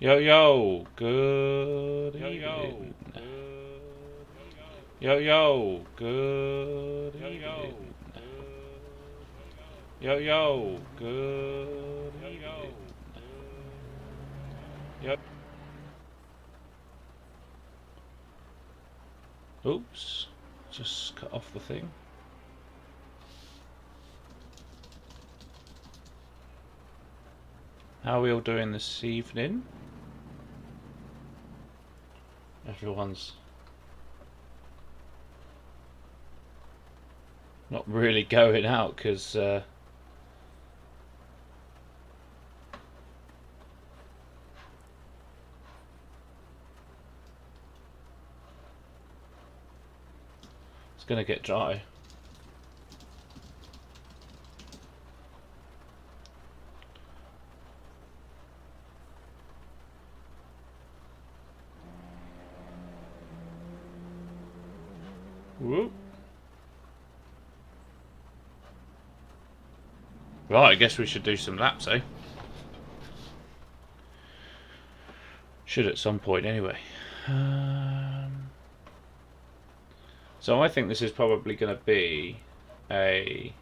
Yo yo, good evening. Yo yo, good evening. Yo yo, good evening. Yo. Oops, just cut off the thing. How are we all doing this evening? Everyone's not really going out because it's going to get dry. Whoop. Right, I guess we should do some laps, eh? Should at some point, anyway. So I think this is probably going to be a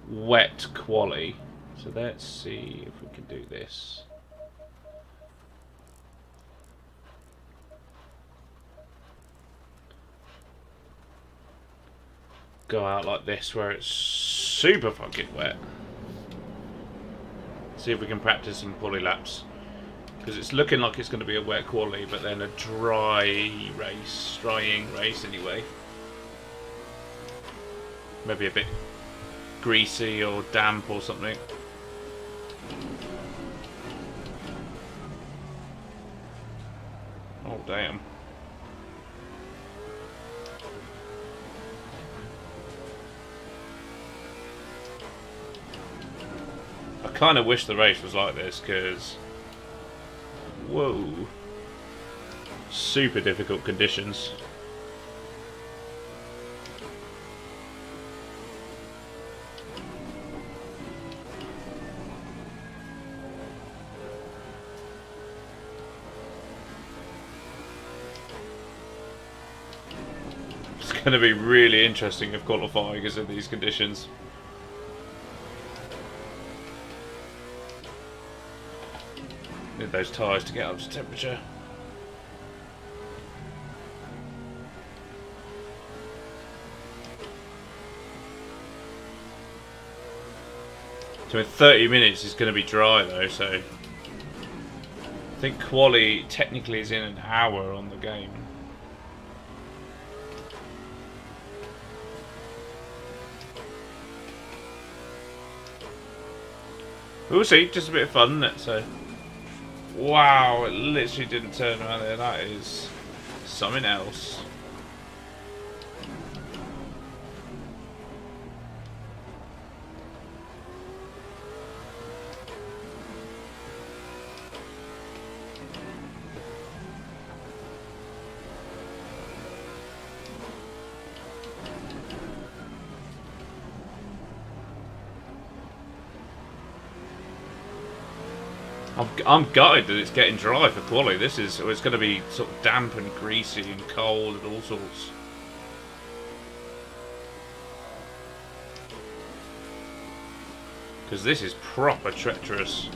wet quali. So let's see if we can do this. Go out like this where it's super fucking wet. See if we can practice some quali laps. Because it's looking like it's going to be a wet quali, but then a drying race anyway. Maybe a bit greasy or damp or something. Oh damn. I kind of wish the race was like this because, whoa, super difficult conditions. It's going to be really interesting if qualifying is in these conditions. Need those tyres to get up to temperature. So in 30 minutes it's going to be dry though, so I think Quali technically is in an hour on the game. We'll see, just a bit of fun, isn't it? So, wow, it literally didn't turn around there. That is something else. I'm gutted that it's getting dry for Quali. It's going to be sort of damp and greasy and cold and all sorts. Because this is proper treacherous.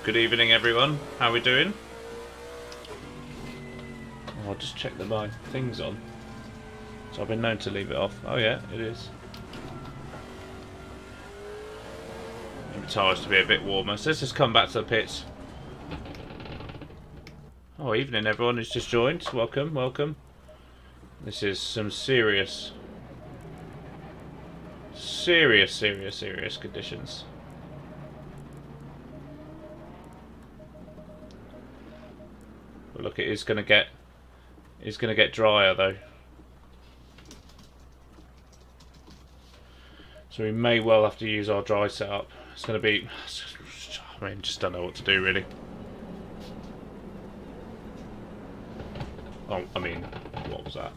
Good evening, everyone. How are we doing? Oh, I'll just check that my thing's on. So I've been known to leave it off. Oh yeah, it is. Maybe tyres to be a bit warmer. So let's just come back to the pits. Oh, evening, everyone who's just joined. Welcome, welcome. This is some serious conditions. But look, it is going to get drier though. So we may well have to use our dry setup. It's going to be... I mean, just don't know what to do, really. Oh, I mean, what was that?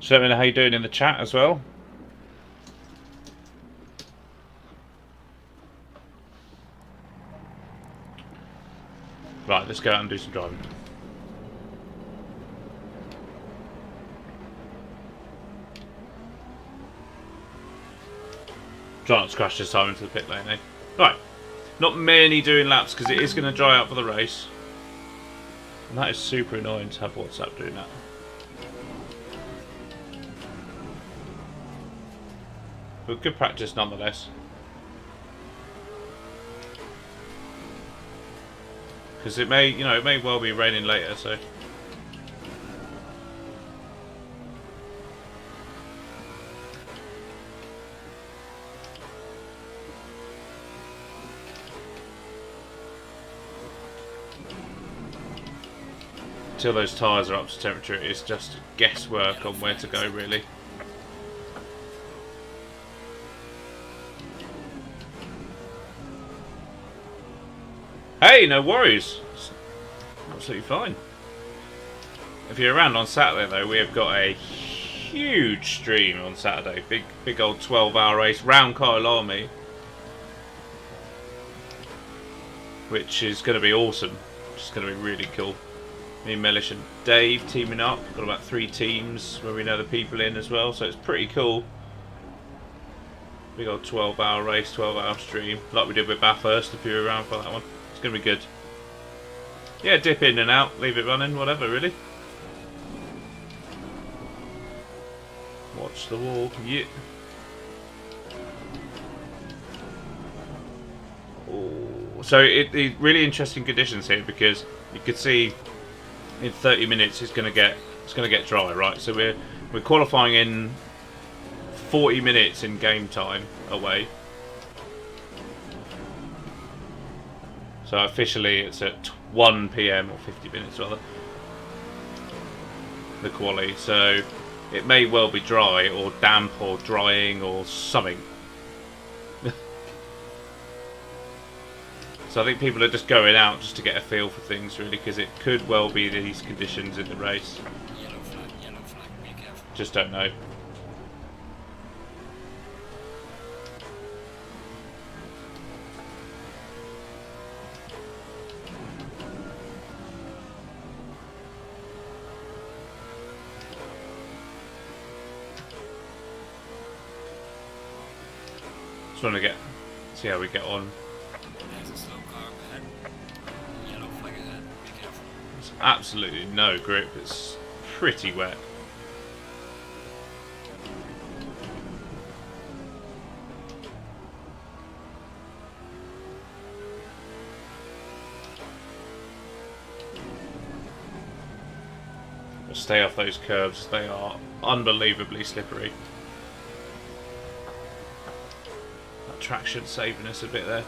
So let me know how you're doing in the chat as well. Right, let's go out and do some driving. Try not to crash this time into the pit lane, eh? Right, not many doing laps because it is going to dry out for the race. And that is super annoying to have WhatsApp doing that. But good practice nonetheless. Because it may, it may well be raining later, so. Until those tyres are up to temperature, it's just guesswork on where to go, really. Hey, no worries. It's absolutely fine. If you're around on Saturday, though, we have got a huge stream on Saturday. Big old 12-hour race round Kyalami, which is going to be awesome. It's going to be really cool. Me, Mellish and Dave teaming up. Got about 3 teams where we know the people in as well, so it's pretty cool. Big old 12-hour race, 12-hour stream, like we did with Bathurst if you were around for that one. It's going to be good. Yeah, dip in and out, leave it running, whatever, really. Watch the wall, yeah. Oh, so it really interesting conditions here because you could see in 30 minutes it's going to get dry, right? So we're qualifying in 40 minutes in game time away. So officially it's at 1 PM or 50 minutes rather. The quali. So it may well be dry or damp or drying or something. So I think people are just going out just to get a feel for things really, because it could well be these conditions in the race. Yellow flag, be careful. Just don't know. Just want to see how we get on. There's a slow car ahead. Yellow flag ahead, be careful. There's absolutely no grip, it's pretty wet. Stay off those curves, they are unbelievably slippery. That traction saving us a bit there.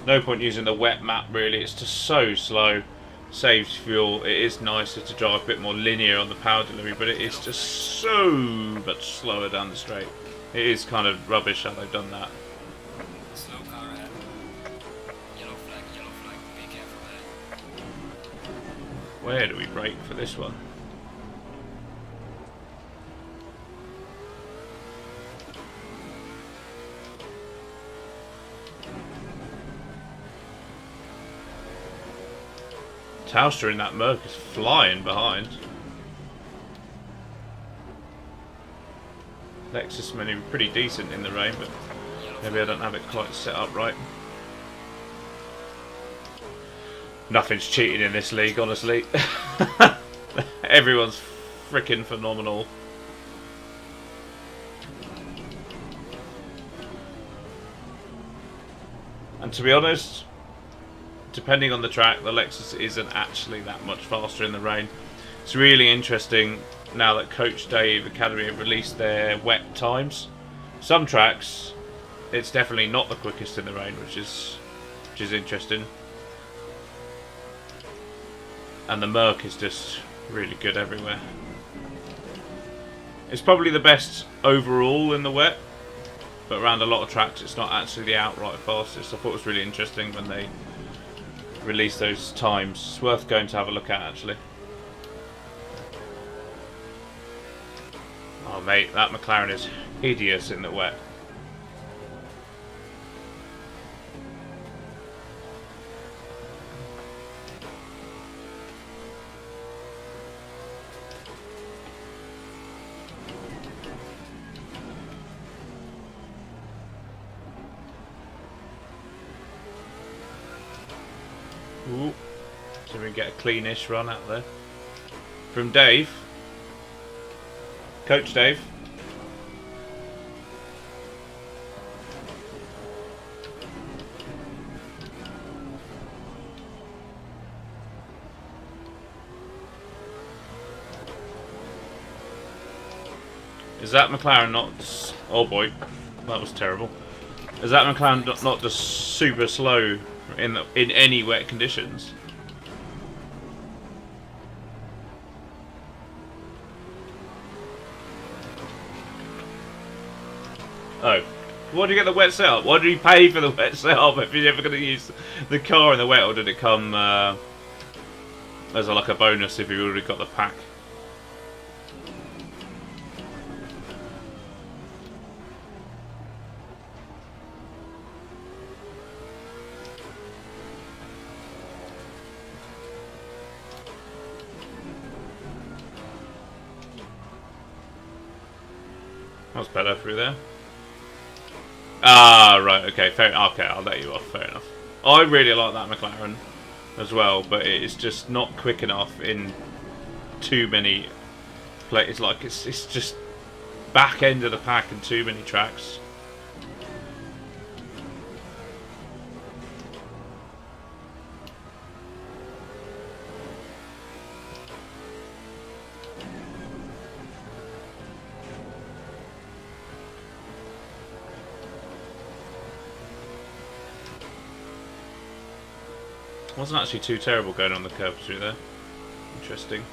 No point using the wet map really, it's just so slow. Saves fuel, it is nicer to drive a bit more linear on the power delivery, but it is just so much slower down the straight. It is kind of rubbish how they've done that. Slow car ahead. Yellow flag, be careful ahead. Where do we brake for this one? Taustra in that Merc is flying behind. Lexus many pretty decent in the rain, but maybe I don't have it quite set up right. Nothing's cheating in this league, honestly. Everyone's freaking phenomenal. And to be honest, depending on the track, the Lexus isn't actually that much faster in the rain. It's really interesting now that Coach Dave Academy have released their wet times. Some tracks, it's definitely not the quickest in the rain, which is interesting. And the murk is just really good everywhere. It's probably the best overall in the wet, but around a lot of tracks it's not actually the outright fastest. I thought it was really interesting when they released those times. It's worth going to have a look at actually. Oh mate, that McLaren is hideous in the wet. Ooh. So we get a cleanish run out there. From Dave. Coach Dave. Is that McLaren not... Oh boy, that was terrible. Is that McLaren not just super slow in any wet conditions? Oh, why do you get the wet setup? Why do you pay for the wet setup if you're never going to use the car in the wet, or did it come as like a bonus if you already got the pack? That's better through there. Ah, right, okay, fair. Okay, I'll let you off. Fair enough. I really like that McLaren as well, but it's just not quick enough in too many places. Like it's just back end of the pack in too many tracks. Wasn't actually too terrible going on the curve through there. Interesting.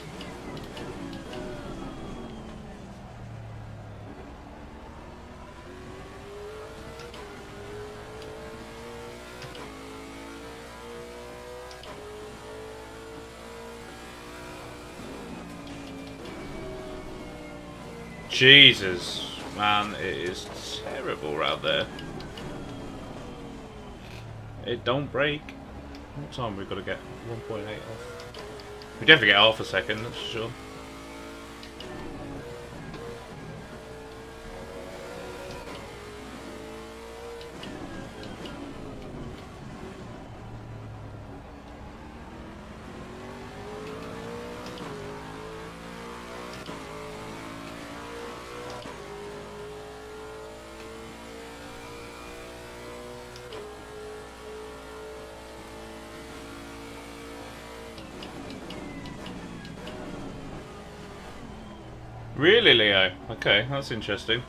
Jesus, man, it is terrible right there. It don't break. What time we've got to get? 1.8 off. We definitely get half a second, that's for sure. Really, Leo? Okay, that's interesting.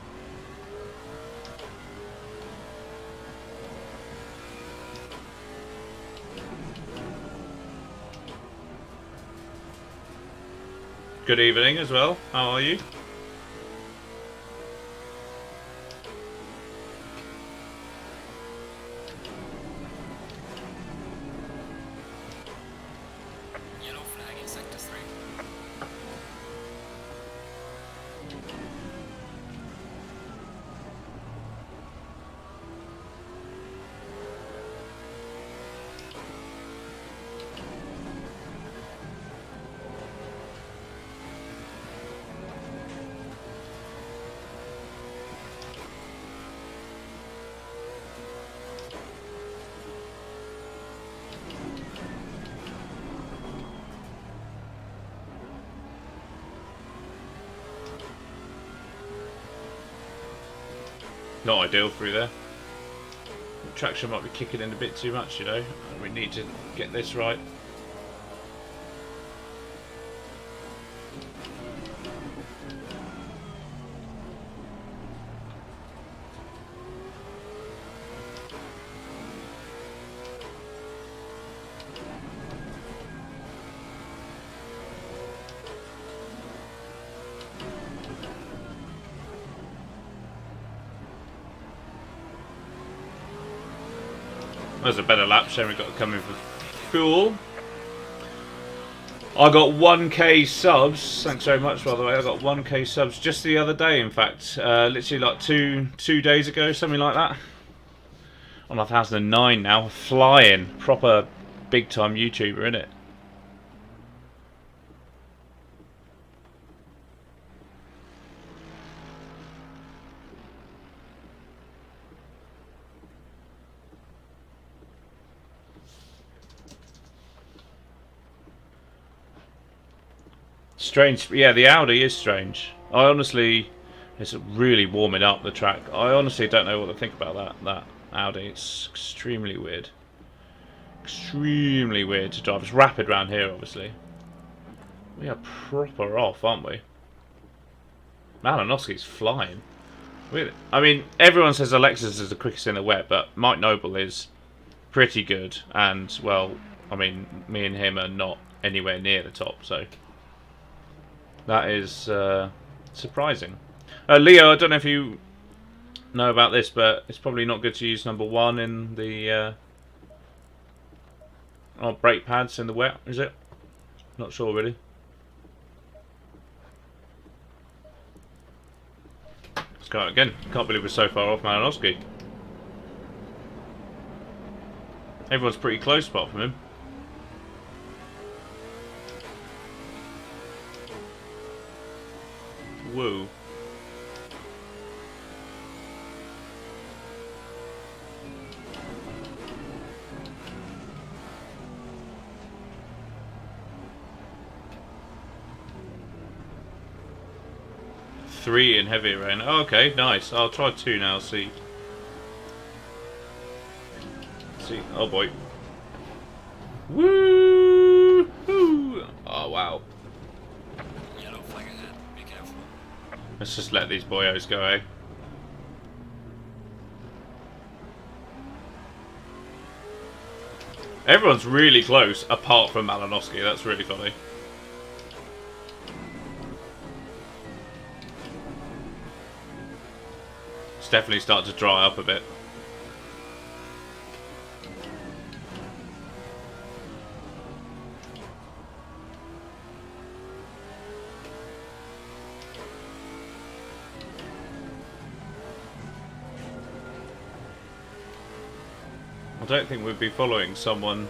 Good evening as well. How are you? Yellow flag in sector 3. Not ideal through there. The traction might be kicking in a bit too much, you know. We need to get this right. There's a better lap. Shame we got to come in for fuel. I got 1k subs. Thanks very much, by the way. I got 1k subs just the other day, in fact. Literally like two days ago, something like that. I'm 1009 now. Flying. Proper big time YouTuber, innit? Strange. Yeah, the Audi is strange. I honestly... It's really warming up the track. I honestly don't know what to think about that Audi. It's extremely weird. Extremely weird to drive. It's rapid around here, obviously. We are proper off, aren't we? Malinowski's flying. Really? I mean, everyone says Alexis is the quickest in the wet, but Mike Noble is pretty good. And, well, I mean, me and him are not anywhere near the top, so... That is surprising. Leo, I don't know if you know about this, but it's probably not good to use number 1 in the brake pads in the wet, is it? Not sure really. Let's go out again. Can't believe we're so far off Malinowski. Everyone's pretty close apart from him. Woo. Three in heavy rain. Oh, okay, nice. I'll try 2 now, see. Oh boy. Woo! Oh wow. Yellow flag ahead. Be careful. Let's just let these boyos go, eh? Everyone's really close, apart from Malinowski. That's really funny. It's definitely starting to dry up a bit. I don't think we'd be following someone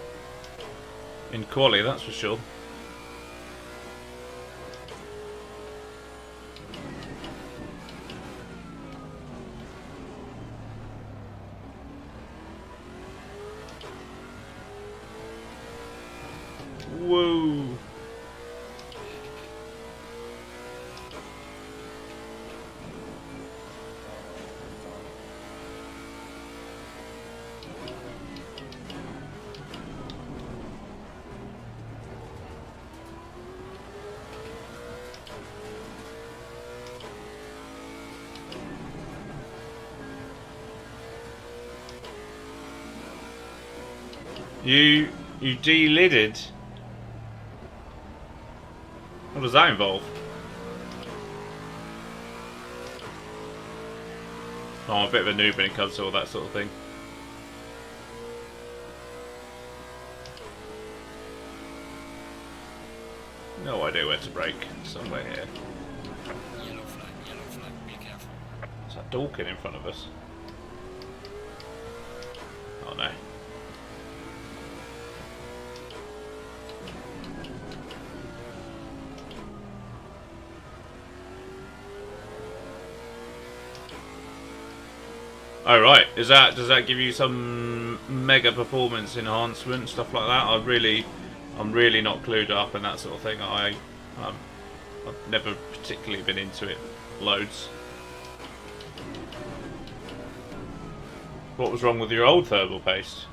in Quali, that's for sure. Whoa! You de-lidded? What does that involve? Oh, I'm a bit of a noob when it comes to all that sort of thing. No idea where to brake. Somewhere here. Yellow flag, be careful. Is that Dawkin in front of us? Oh no. Oh right, does that give you some mega performance enhancement, stuff like that? I'm really not clued up in that sort of thing. I've never particularly been into it loads. What was wrong with your old thermal paste?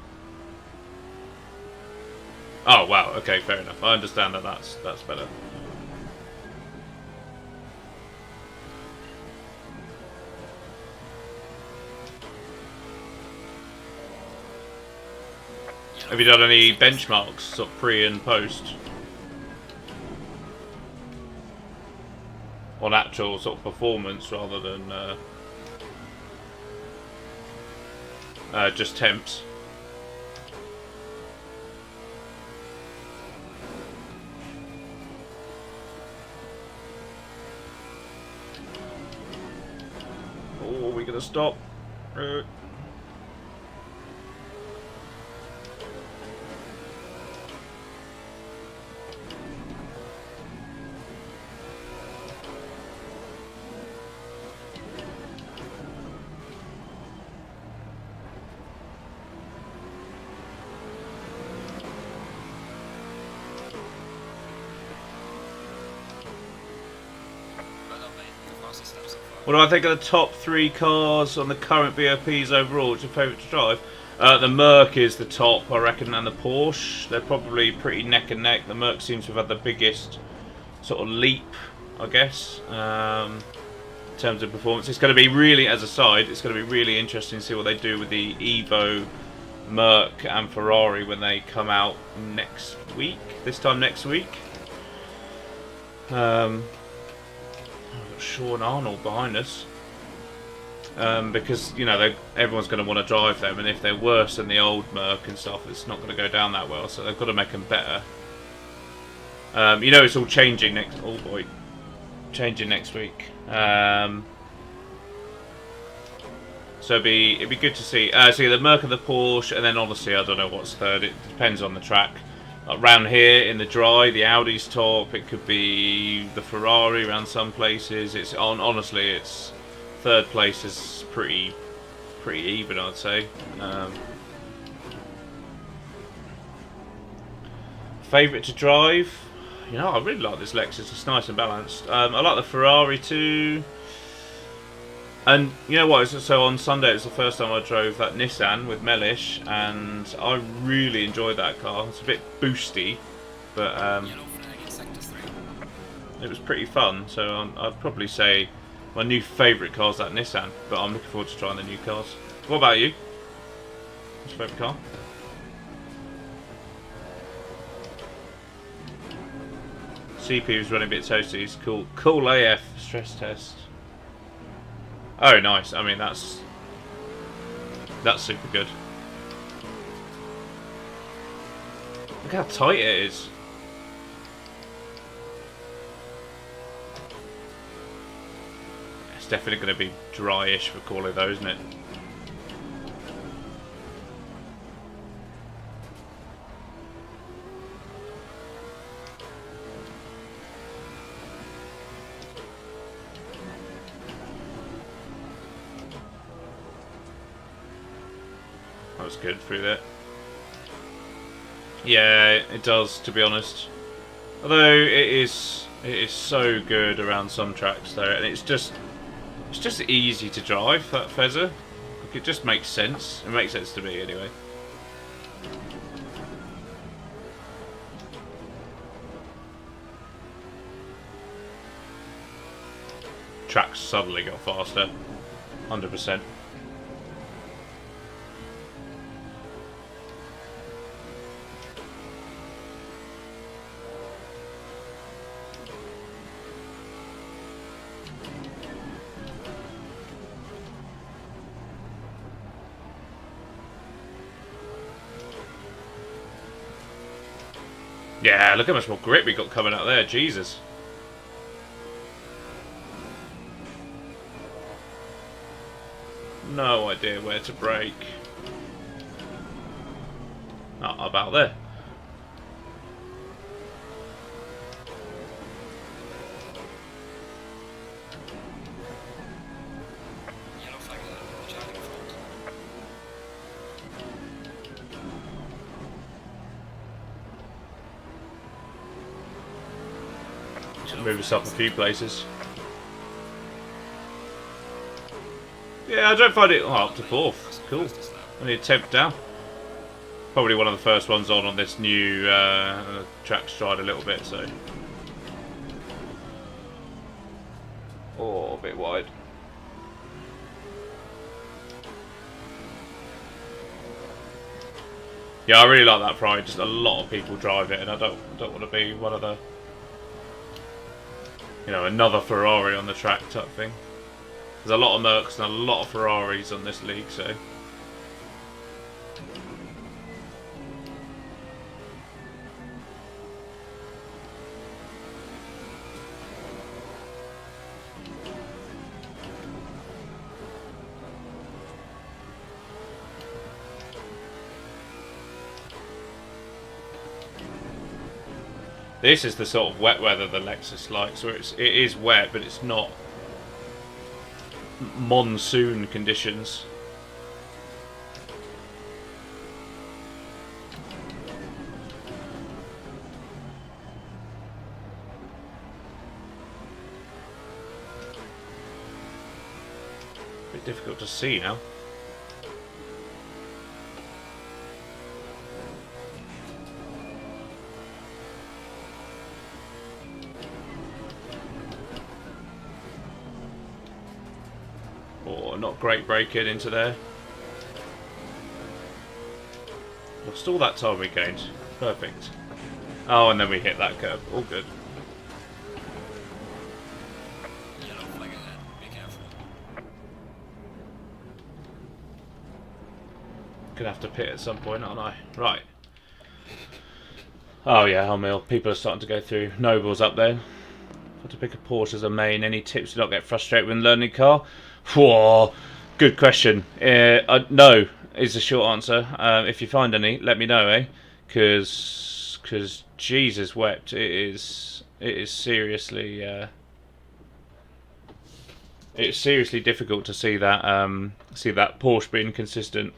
Oh wow, okay, fair enough. I understand that that's better. Have you done any benchmarks, sort of pre and post, on actual sort of performance rather than just temps? we going to stop? What do I think of the top 3 cars on the current BOPs overall? What's your favourite to drive? The Merc is the top, I reckon, and the Porsche. They're probably pretty neck and neck. The Merc seems to have had the biggest sort of leap, I guess, in terms of performance. It's going to be really, as a side, it's going to be really interesting to see what they do with the Evo, Merc and Ferrari when they come out next week, this time next week. Sean Arnold behind us, because you know everyone's going to want to drive them, and if they're worse than the old Merc and stuff, it's not going to go down that well. So they've got to make them better. You know, it's all changing next. Oh boy, changing next week. So it'd be good to see. So the Merc and the Porsche, and then honestly, I don't know what's third. It depends on the track. Around here in the dry, the Audi's top. It could be the Ferrari around some places. It's honestly, it's third place is pretty even, I'd say. Favourite to drive? You know, I really like this Lexus. It's nice and balanced. I like the Ferrari too. And you know what? So on Sunday, it was the first time I drove that Nissan with Mellish, and I really enjoyed that car. It's a bit boosty, but it was pretty fun. So I'd probably say my new favourite car is that Nissan. But I'm looking forward to trying the new cars. What about you? What's your favourite car? CPU was running a bit toasty. It's cool. Cool AF stress test. Oh, nice. I mean, that's super good. Look how tight it is. It's definitely going to be dry-ish for Quali though, isn't it? That was good through there. Yeah, it does, to be honest. Although it is so good around some tracks though, and it's just easy to drive, that Fezzer. Like, it just makes sense. It makes sense to me anyway. Tracks suddenly got faster. 100%. Yeah, look how much more grip we got coming out there, Jesus. No idea where to brake. Not about there. Move us up a few places. Yeah, I don't find it up to 4th. Cool. Only a 10th down. Probably one of the first ones on this new track stride a little bit, so. Oh, a bit wide. Yeah, I really like that Pride. Just a lot of people drive it, and I don't want to be one of the, you know, another Ferrari on the track type thing. There's a lot of Mercs and a lot of Ferraris on this league, so. This is the sort of wet weather the Lexus likes, where it is wet, but it's not monsoon conditions. Bit difficult to see now. Oh, not great break-in into there. Lost all that time we gained. Perfect. Oh, and then we hit that curve. All good. Yellow flag ahead. Be careful. Gonna have to pit at some point, aren't I? Right. Oh yeah, Hummel. People are starting to go through. Noble's up there. Got to pick a Porsche as a main. Any tips to not get frustrated when learning a car? Whoa, good question. No is the short answer. If you find any, let me know, eh? Because Jesus wept. It is seriously it's seriously difficult to see that Porsche being consistent.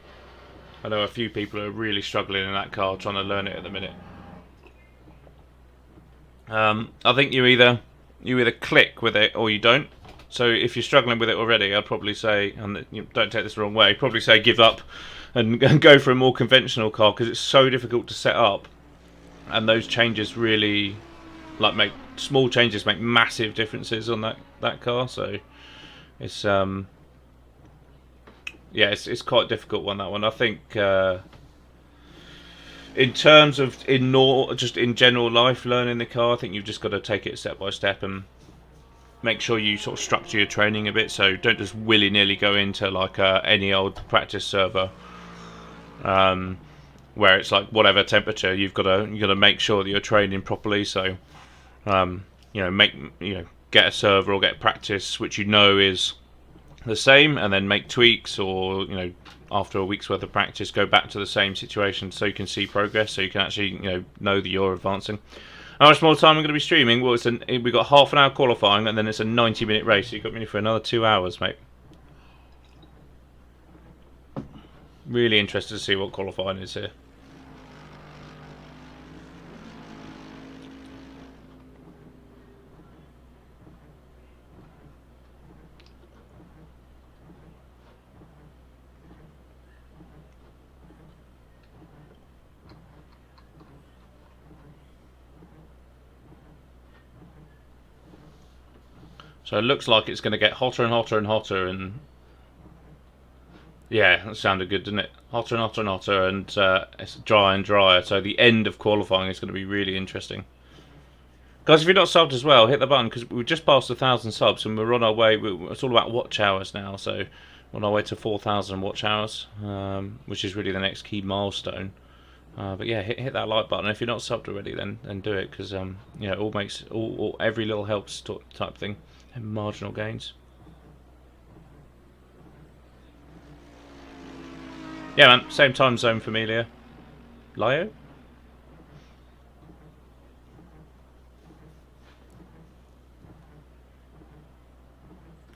I know a few people are really struggling in that car trying to learn it at the minute. I think you either click with it or you don't. So if you're struggling with it already, I'd probably say, and don't take this the wrong way, probably say give up and go for a more conventional car, because it's so difficult to set up, and those changes really, like, make small changes make massive differences on that car. So it's yeah, it's quite a difficult one, that one. I think in terms of just in general life learning the car, I think you've just got to take it step by step and make sure you sort of structure your training a bit. So don't just willy-nilly go into like any old practice server where it's like whatever temperature. You've got to make sure that you're training properly. So get a server or get practice which is the same, and then make tweaks, or after a week's worth of practice go back to the same situation so you can see progress, so you can actually know that you're advancing. How much more time I'm going to be streaming? Well, we've got half an hour qualifying, and then it's a 90-minute race. So you've got me for another 2 hours, mate. Really interested to see what qualifying is here. So it looks like it's going to get hotter and hotter and hotter, and yeah, that sounded good, didn't it? Hotter and hotter and hotter, and it's dry and drier. So the end of qualifying is going to be really interesting. Guys, if you're not subbed as well, hit the button, because we've just passed 1,000 subs, and we're on our way. It's all about watch hours now, so we're on our way to 4,000 watch hours, which is really the next key milestone. But yeah, hit that like button. If you're not subbed already, then do it, because it all makes every little helps type thing. And marginal gains. Yeah, man. Same time zone, Familia. Lio?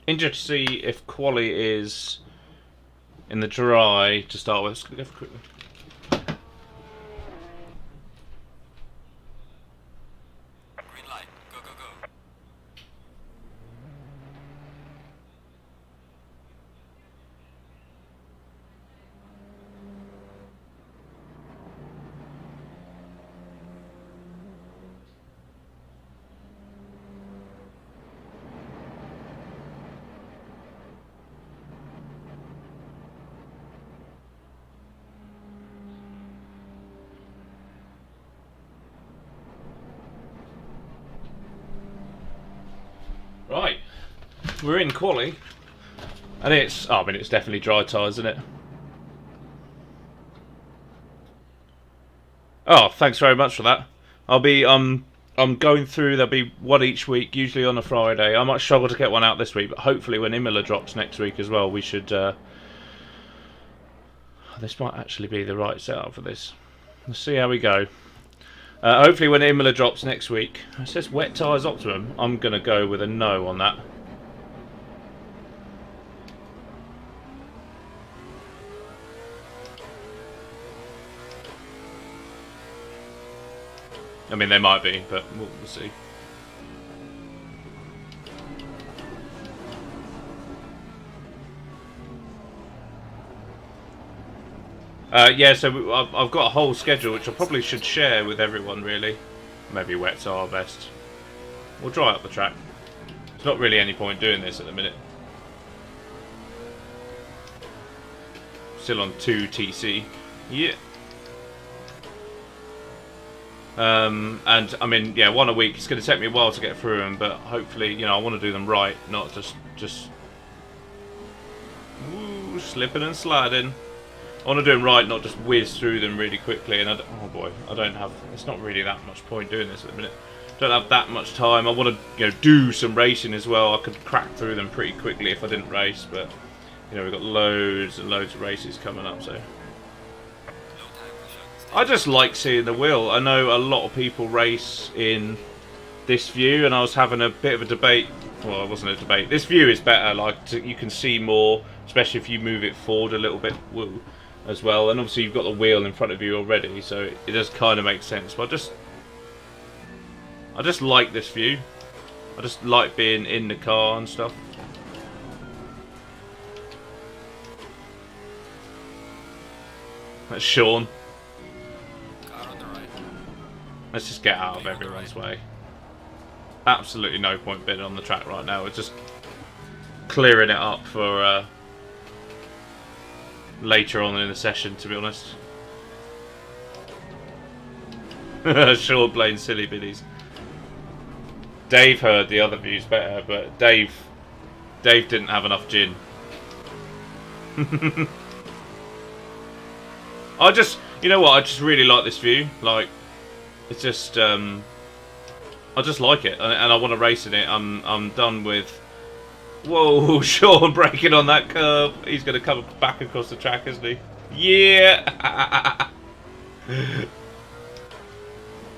Interested to see if Quali is in the dry to start with. Let's go quickly. Green light. Go, go, go. Right, we're in Quali, and it's definitely dry tyres, isn't it? Oh, thanks very much for that. I'll be I'm going through. There'll be one each week, usually on a Friday. I might struggle to get one out this week, but hopefully when Imola drops next week as well, we should. This might actually be the right setup for this. Let's see how we go. Hopefully when Imola drops next week. It says wet tyres optimum. I'm going to go with a no on that. I mean, they might be, but we'll see. Yeah, so I've got a whole schedule which I probably should share with everyone, really. Maybe wets are best. We'll dry up the track. There's not really any point doing this at the minute. Still on 2 TC. Yeah. And I mean, yeah, one a week. It's going to take me a while to get through them, but hopefully, you know, I want to do them right, not just woo, slipping and sliding. I want to do them right, not just whiz through them really quickly. And oh boy, I don't have. It's not really that much point doing this at the minute. Don't have that much time. I want to, you know, do some racing as well. I could crack through them pretty quickly if I didn't race, but you know, we've got loads and loads of races coming up, so. I just like seeing the wheel. I know a lot of people race in this view, and I was having a bit of a debate. Well, it wasn't a debate. This view is better. Like you can see more, especially if you move it forward a little bit as well. And obviously you've got the wheel in front of you already, so it does kind of make sense. But I just like this view. I just like being in the car and stuff. That's Sean. Let's just get out of everyone's way. Absolutely no point being on the track right now. We're just clearing it up for later on in the session, to be honest. Sure, playing silly biddies. Dave heard the other views better, but Dave didn't have enough gin. You know what? I just really like this view. Like. It's just, I just like it, and I want to race in it. I'm done with. Whoa, Sean braking on that curve. He's going to come back across the track, isn't he? Yeah.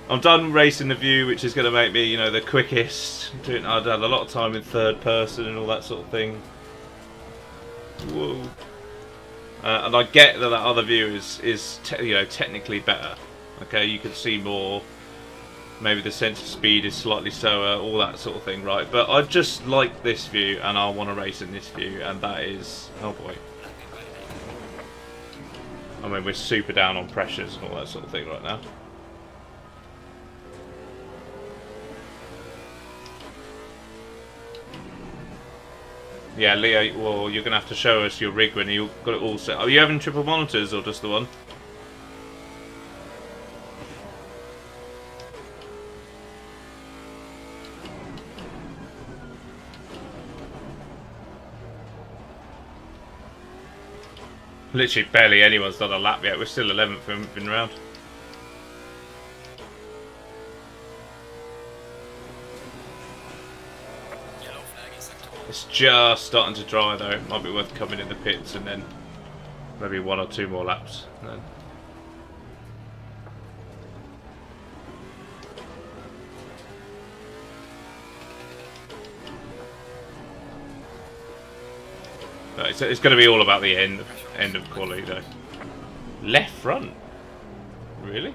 I'm done racing the view, which is going to make me, you know, the quickest. I've done a lot of time in third person and all that sort of thing. Whoa. And I get that other view is you know, technically better. Okay, you can see more. Maybe the sense of speed is slightly slower, all that sort of thing, right? But I just like this view, and I want to race in this view, and that is, oh boy. I mean, we're super down on pressures and all that sort of thing right now. Yeah, Leo, well, you're going to have to show us your rig when you've got it all set. Are you having triple monitors or just the one? Literally barely anyone's done a lap yet. We're still 11th and we've been round. It's just starting to dry though. It might be worth coming in the pits and then maybe 1 or 2 more laps. And then it's going to be all about the end of Quali though. Left front? Really?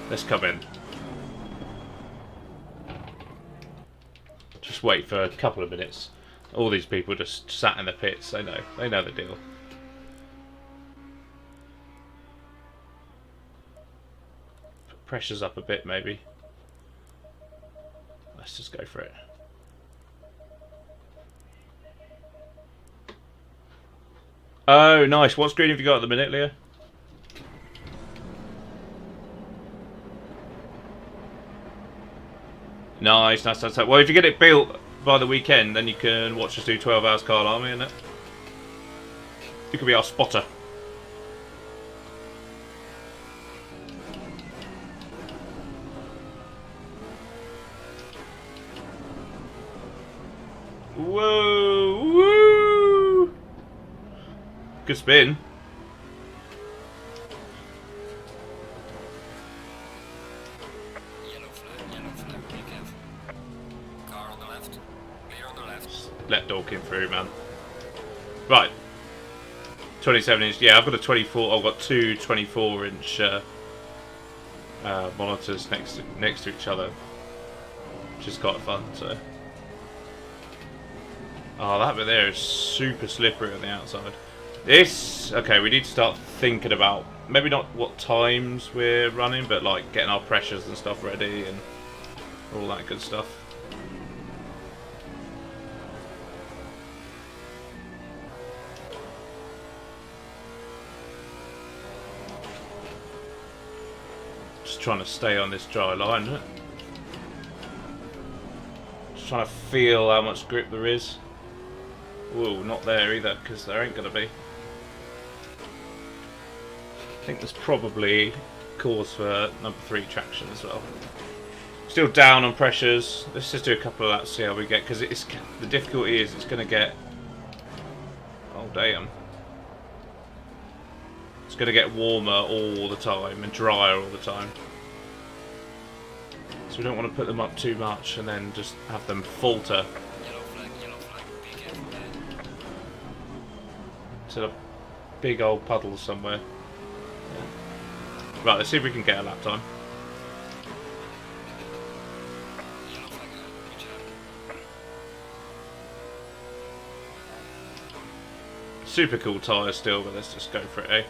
Let's come in. Just wait for a couple of minutes. All these people just sat in the pits. They know the deal. Put pressure's up a bit maybe. Let's just go for it. Oh, nice. What screen have you got at the minute, Leah? Nice. Well, if you get it built by the weekend, then you can watch us do 12 hours Kyalami, innit? You could be our spotter. Whoa! Woo! Good spin. through, man. Right. 27 inch. Yeah, I've got a 24. I've got two 24-inch monitors next to each other, which is quite fun. So. Oh, that bit there is super slippery on the outside. This, okay, we need to start thinking about, maybe not what times we're running, but like getting our pressures and stuff ready and all that good stuff. Just trying to stay on this dry line, isn't it? Just trying to feel how much grip there is. Whoa, not there either, because there ain't going to be. I think there's probably cause for number 3 traction as well. Still down on pressures. Let's just do a couple of that, see how we get, because it's the difficulty is it's going to get. Oh damn! It's going to get warmer all the time and drier all the time. So we don't want to put them up too much and then just have them falter. To the big old puddle somewhere. Yeah. Right, let's see if we can get a lap time. Super cool tyres still, but let's just go for it, eh?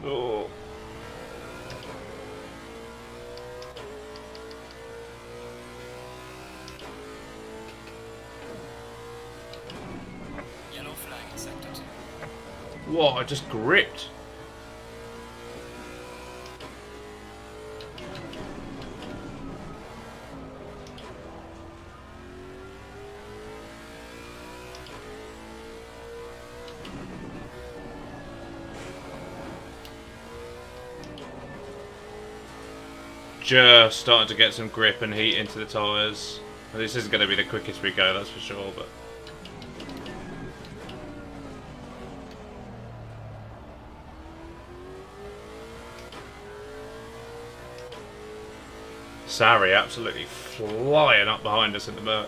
Oh. Yellow flag in sector 2. Whoa, I just gripped. Just starting to get some grip and heat into the tyres. Well, this isn't going to be the quickest we go, that's for sure, but... Sari absolutely flying up behind us in the murk.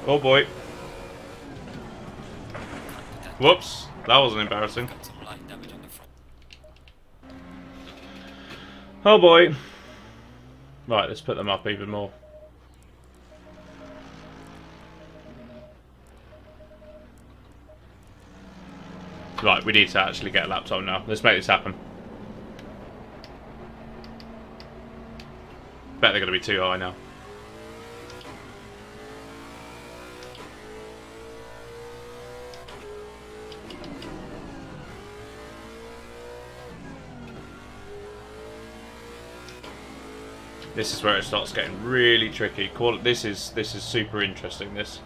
Oh boy. Whoops, that wasn't embarrassing. Some light damage on the front. Oh boy. Right, let's put them up even more. Right, we need to actually get a lap time now. Let's make this happen. Bet they're going to be too high now. This is where it starts getting really tricky. This is super interesting. This.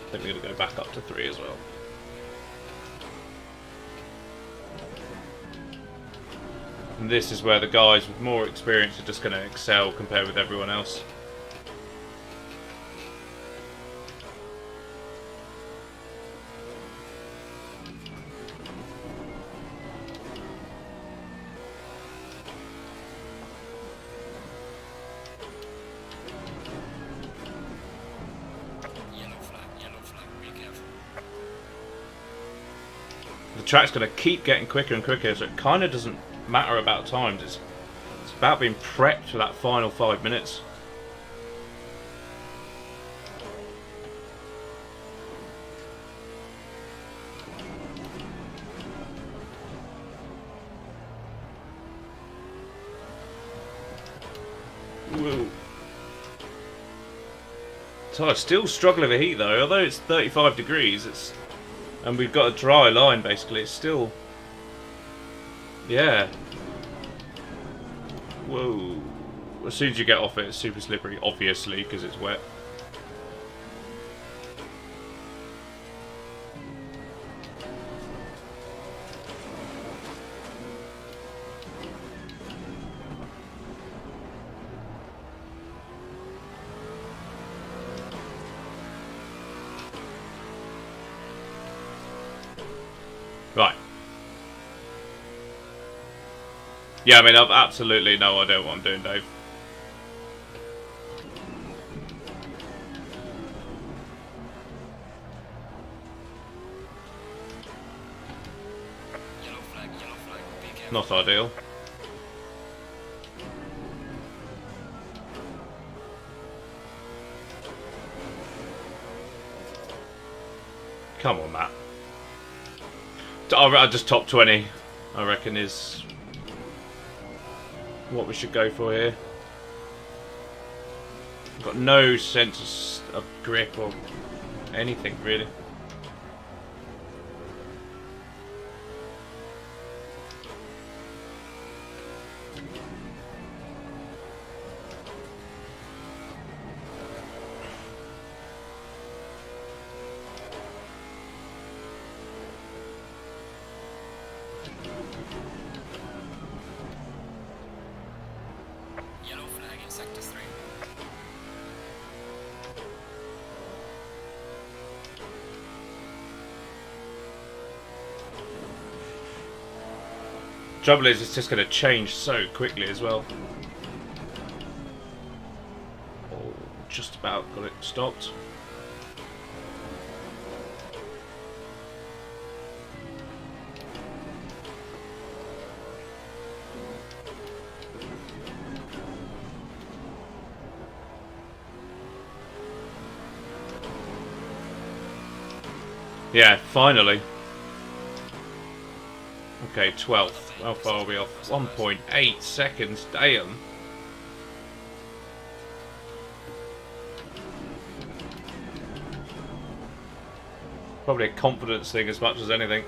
I think we're going to go back up to 3 as well. And this is where the guys with more experience are just going to excel compared with everyone else. The track's going to keep getting quicker and quicker, so it kind of doesn't matter about times. It's about being prepped for that final 5 minutes. Whoa. So I still struggle with heat though, although it's 35 degrees, and we've got a dry line basically, it's still... Yeah. Whoa. as soon as you get off it, it's super slippery, obviously, because it's wet. Right. Yeah, I mean, I've absolutely no idea what I'm doing, Dave. Yellow flag, be careful. Not ideal. Come on, Matt. I just top 20, I reckon, is what we should go for here. I've got no sense of grip or anything, really. Yellow flag in sector 3. Trouble is, it's just going to change so quickly as well. Oh, just about got it stopped. Yeah, finally. Okay, 12th. How far are we off? 1.8 seconds. Damn. Probably a confidence thing as much as anything.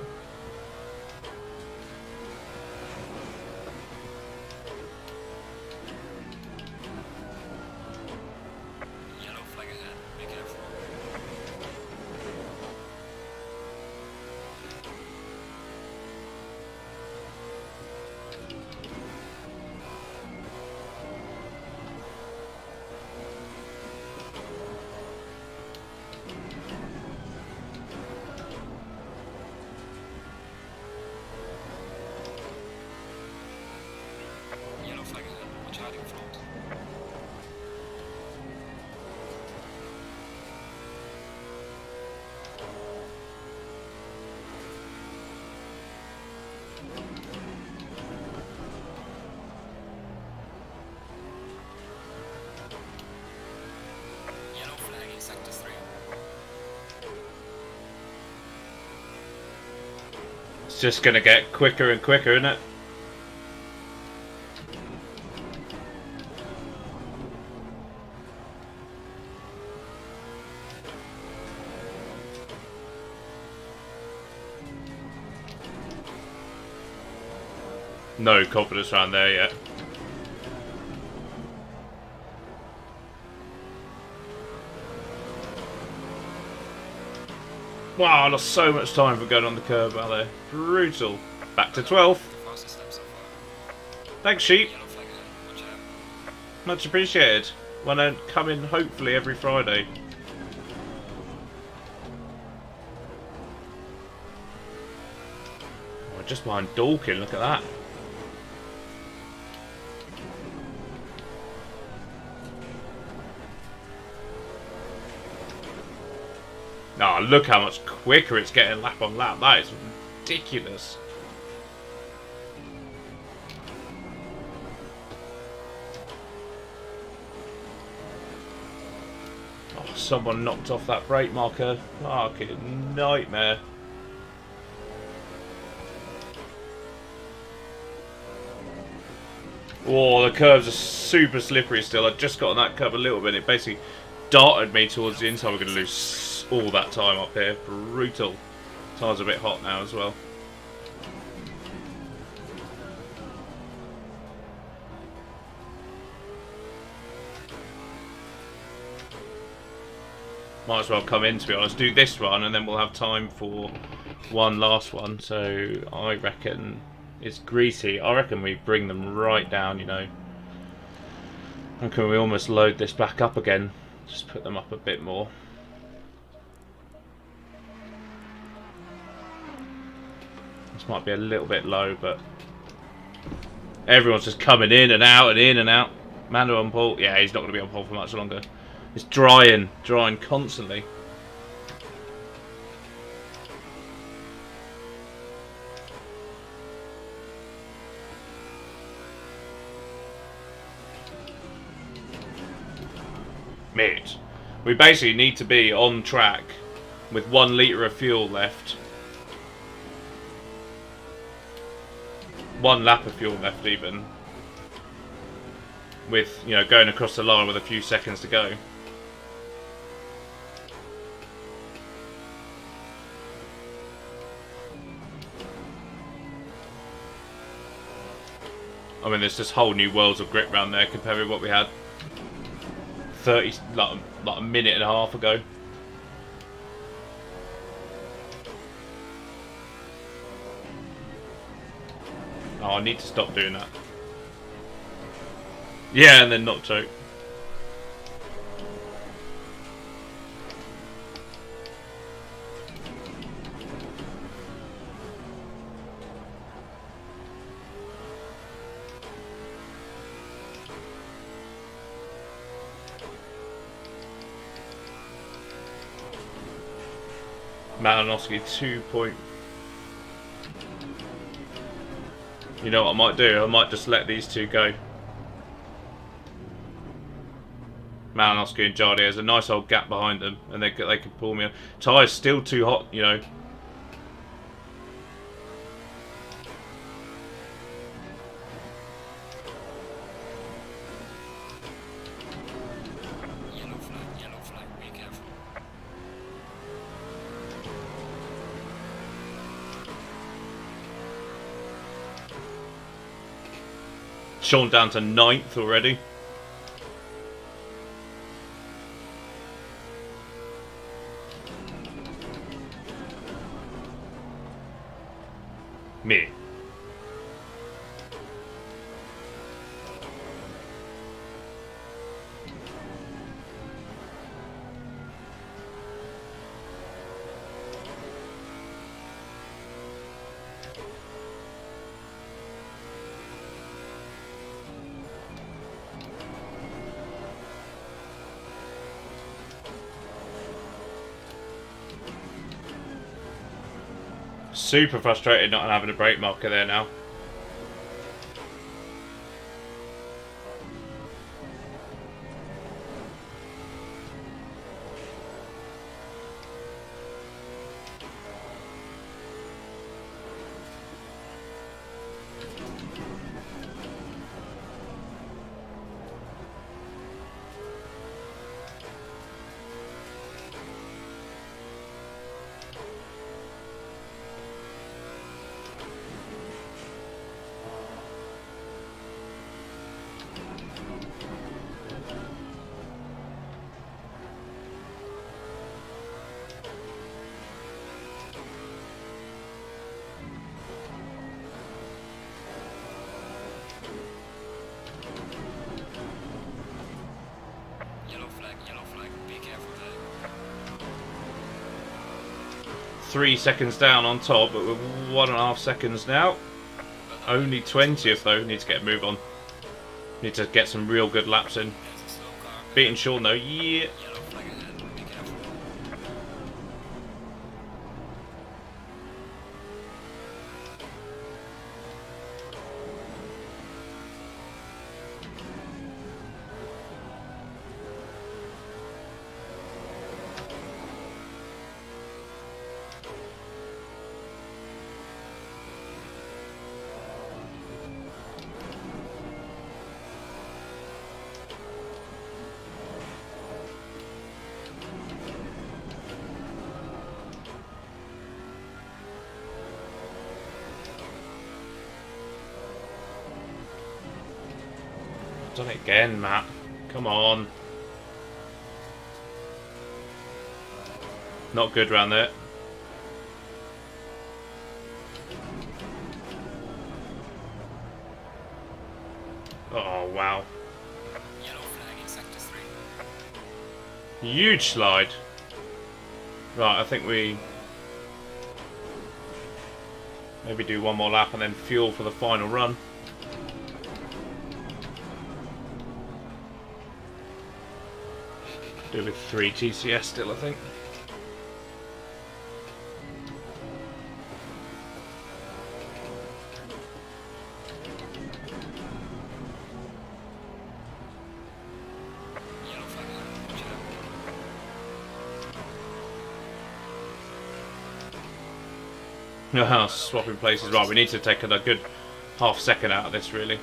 Yellow flag ahead, be careful. Yellow flag ahead, watch out in front. Yellow flag in sector 3. It's just going to get quicker and quicker, isn't it? No confidence around there yet. Wow, I lost so much time for going on the curb out there. Brutal. Back to 12th. The fastest lap so far. Thanks, sheep. Yellow flag ahead, watch out. Much appreciated. When I come in, hopefully, every Friday. Oh, just behind Dawkin, look at that. Oh, look how much quicker it's getting lap on lap. That is ridiculous. Oh, someone knocked off that brake marker. Fucking nightmare. Oh, the curves are super slippery still. I just got on that curve a little bit. It basically darted me towards the inside. We're going to lose all that time up here. Brutal. Tyres are a bit hot now as well. Might as well come in, to be honest. Do this one, and then we'll have time for one last one. So I reckon it's greasy. I reckon we bring them right down, you know. And can we almost load this back up again? Just put them up a bit more. This might be a little bit low, but everyone's just coming in and out and in and out. Mando on pole. Yeah, he's not going to be on pole for much longer. It's drying constantly. Mate, we basically need to be on track with 1 litre of fuel left. 1 lap of fuel left even. With, you know, going across the line with a few seconds to go. I mean, there's just whole new worlds of grip around there compared with what we had 30, like a minute and a half ago. Oh, I need to stop doing that. Yeah, and then not choke. Malinowski 2 point. You know what I might do? I might just let these two go. Malinowski and Jardy, there's a nice old gap behind them, and they can pull me. Tyre's still too hot, you know. Yellow flag, be careful. Sean down to 9th already. Me. Super frustrated not having a brake marker there now. Yellow flag, be careful there. 3 seconds down on top, but we're 1.5 seconds now. Only 20th though. Need to get a move on. Need to get some real good laps in. There's a slow car. Beating Sean though, yeah. Yellow flag ahead, be careful. Done it again, Matt. Come on. Not good round there. Oh, wow. Yellow flag in sector 3. Huge slide. Right, I think we maybe do one more lap and then fuel for the final run. Do with 3 TCS still, I think. Yellow flag here. Watch it out. Swapping places. Right, we need to take a good half second out of this, really.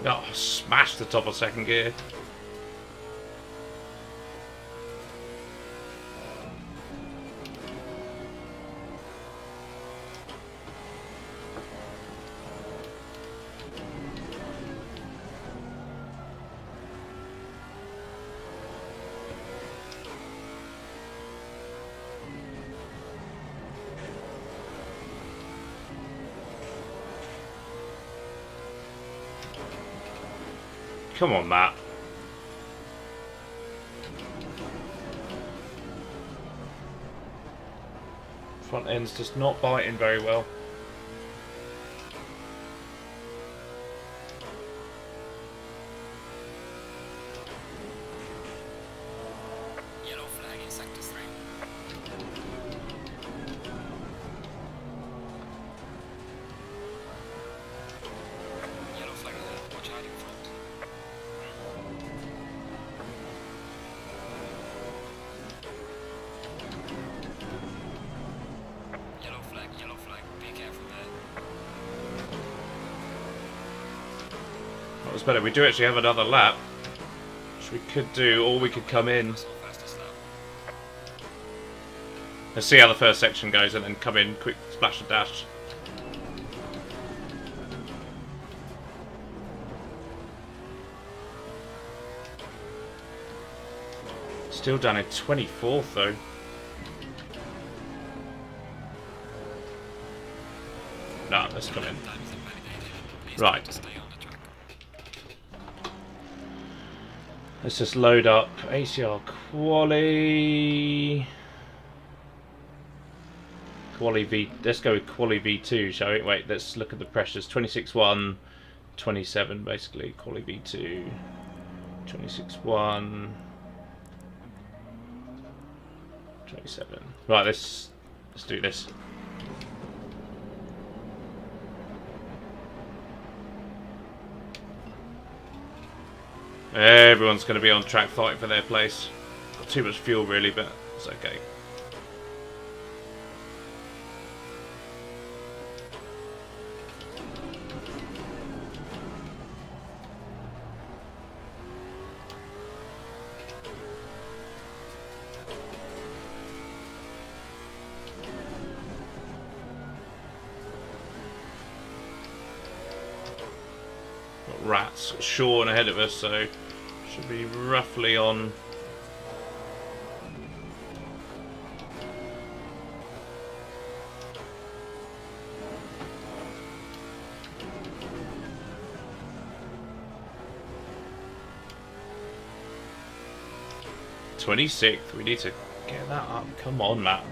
Oh, smashed the top of second gear. Come on, Matt. Front end's just not biting very well. Yellow flag in sector 3. Yellow flag here. Watch out in front. Yellow flag. Be careful there. That was better. We do actually have another lap, which we could do, or we could come in. That's not fastest lap. Let's see how the first section goes and then come in, quick splash and dash. Still down in 24th though. No, let's come in. Time is invalidated. Please Right. try to stay on the track. Let's just load up ACR Quali. Quali V. Let's go with Quali V2, shall we? Wait, let's look at the pressures. 26.1, 27 basically. Quali V2, 26.1, 27. Right, let's do this. Everyone's going to be on track fighting for their place. Got too much fuel really, but it's okay. Got rats, Sean ahead of us, so should be roughly on. $26th. We need to get that up. Come on, Matt.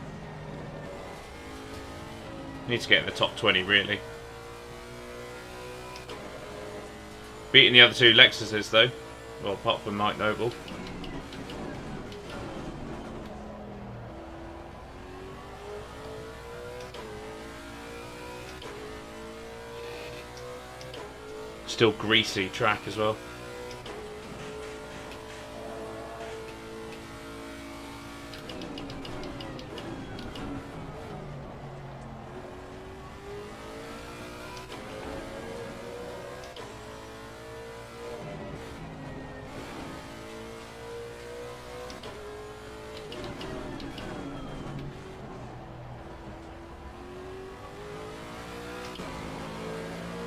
Need to get in the top 20, really. Beating the other two Lexuses, though. Well, apart from Mike Noble. Still greasy track as well.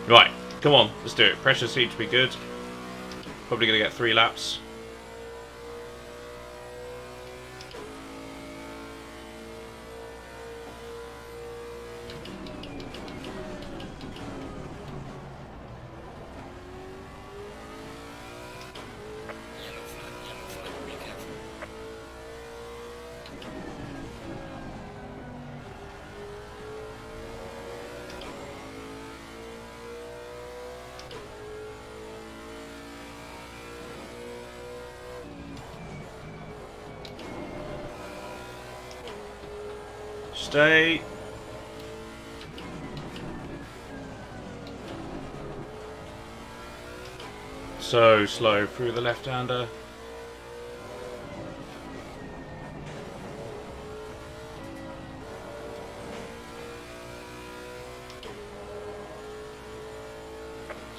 Right, come on, let's do it. Pressure seems to be good. Probably going to get 3 laps. Yellow flag, be careful. Stay. So slow through the left-hander.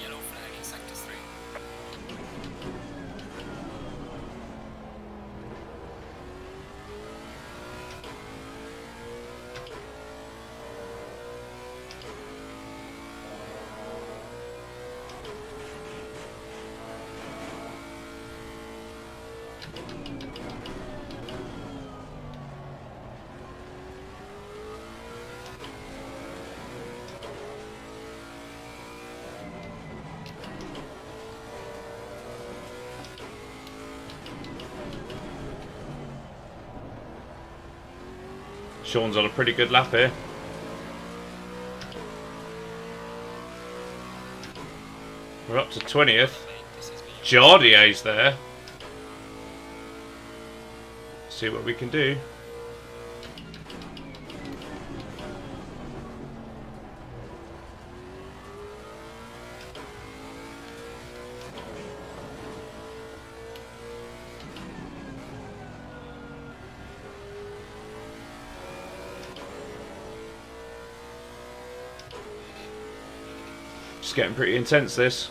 Yellow flag in sector 3. Sean's on a pretty good lap here. We're up to 20th. This is me. Jardier's there. See what we can do. It's getting pretty intense, this.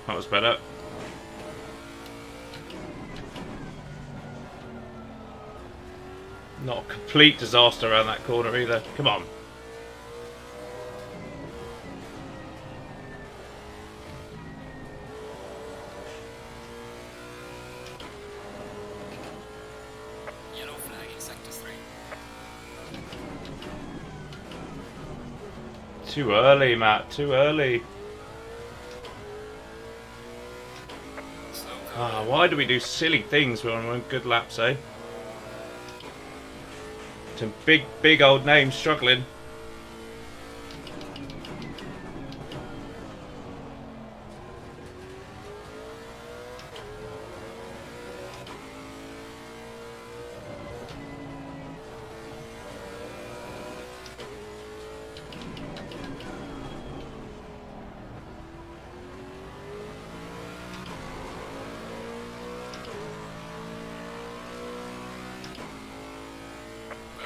That was better. Not a complete disaster around that corner either. Come on. Yellow flag in sector 3. Too early, Matt. Too early. Slow car. Why do we do silly things when we're on good laps, eh? Some big old names struggling.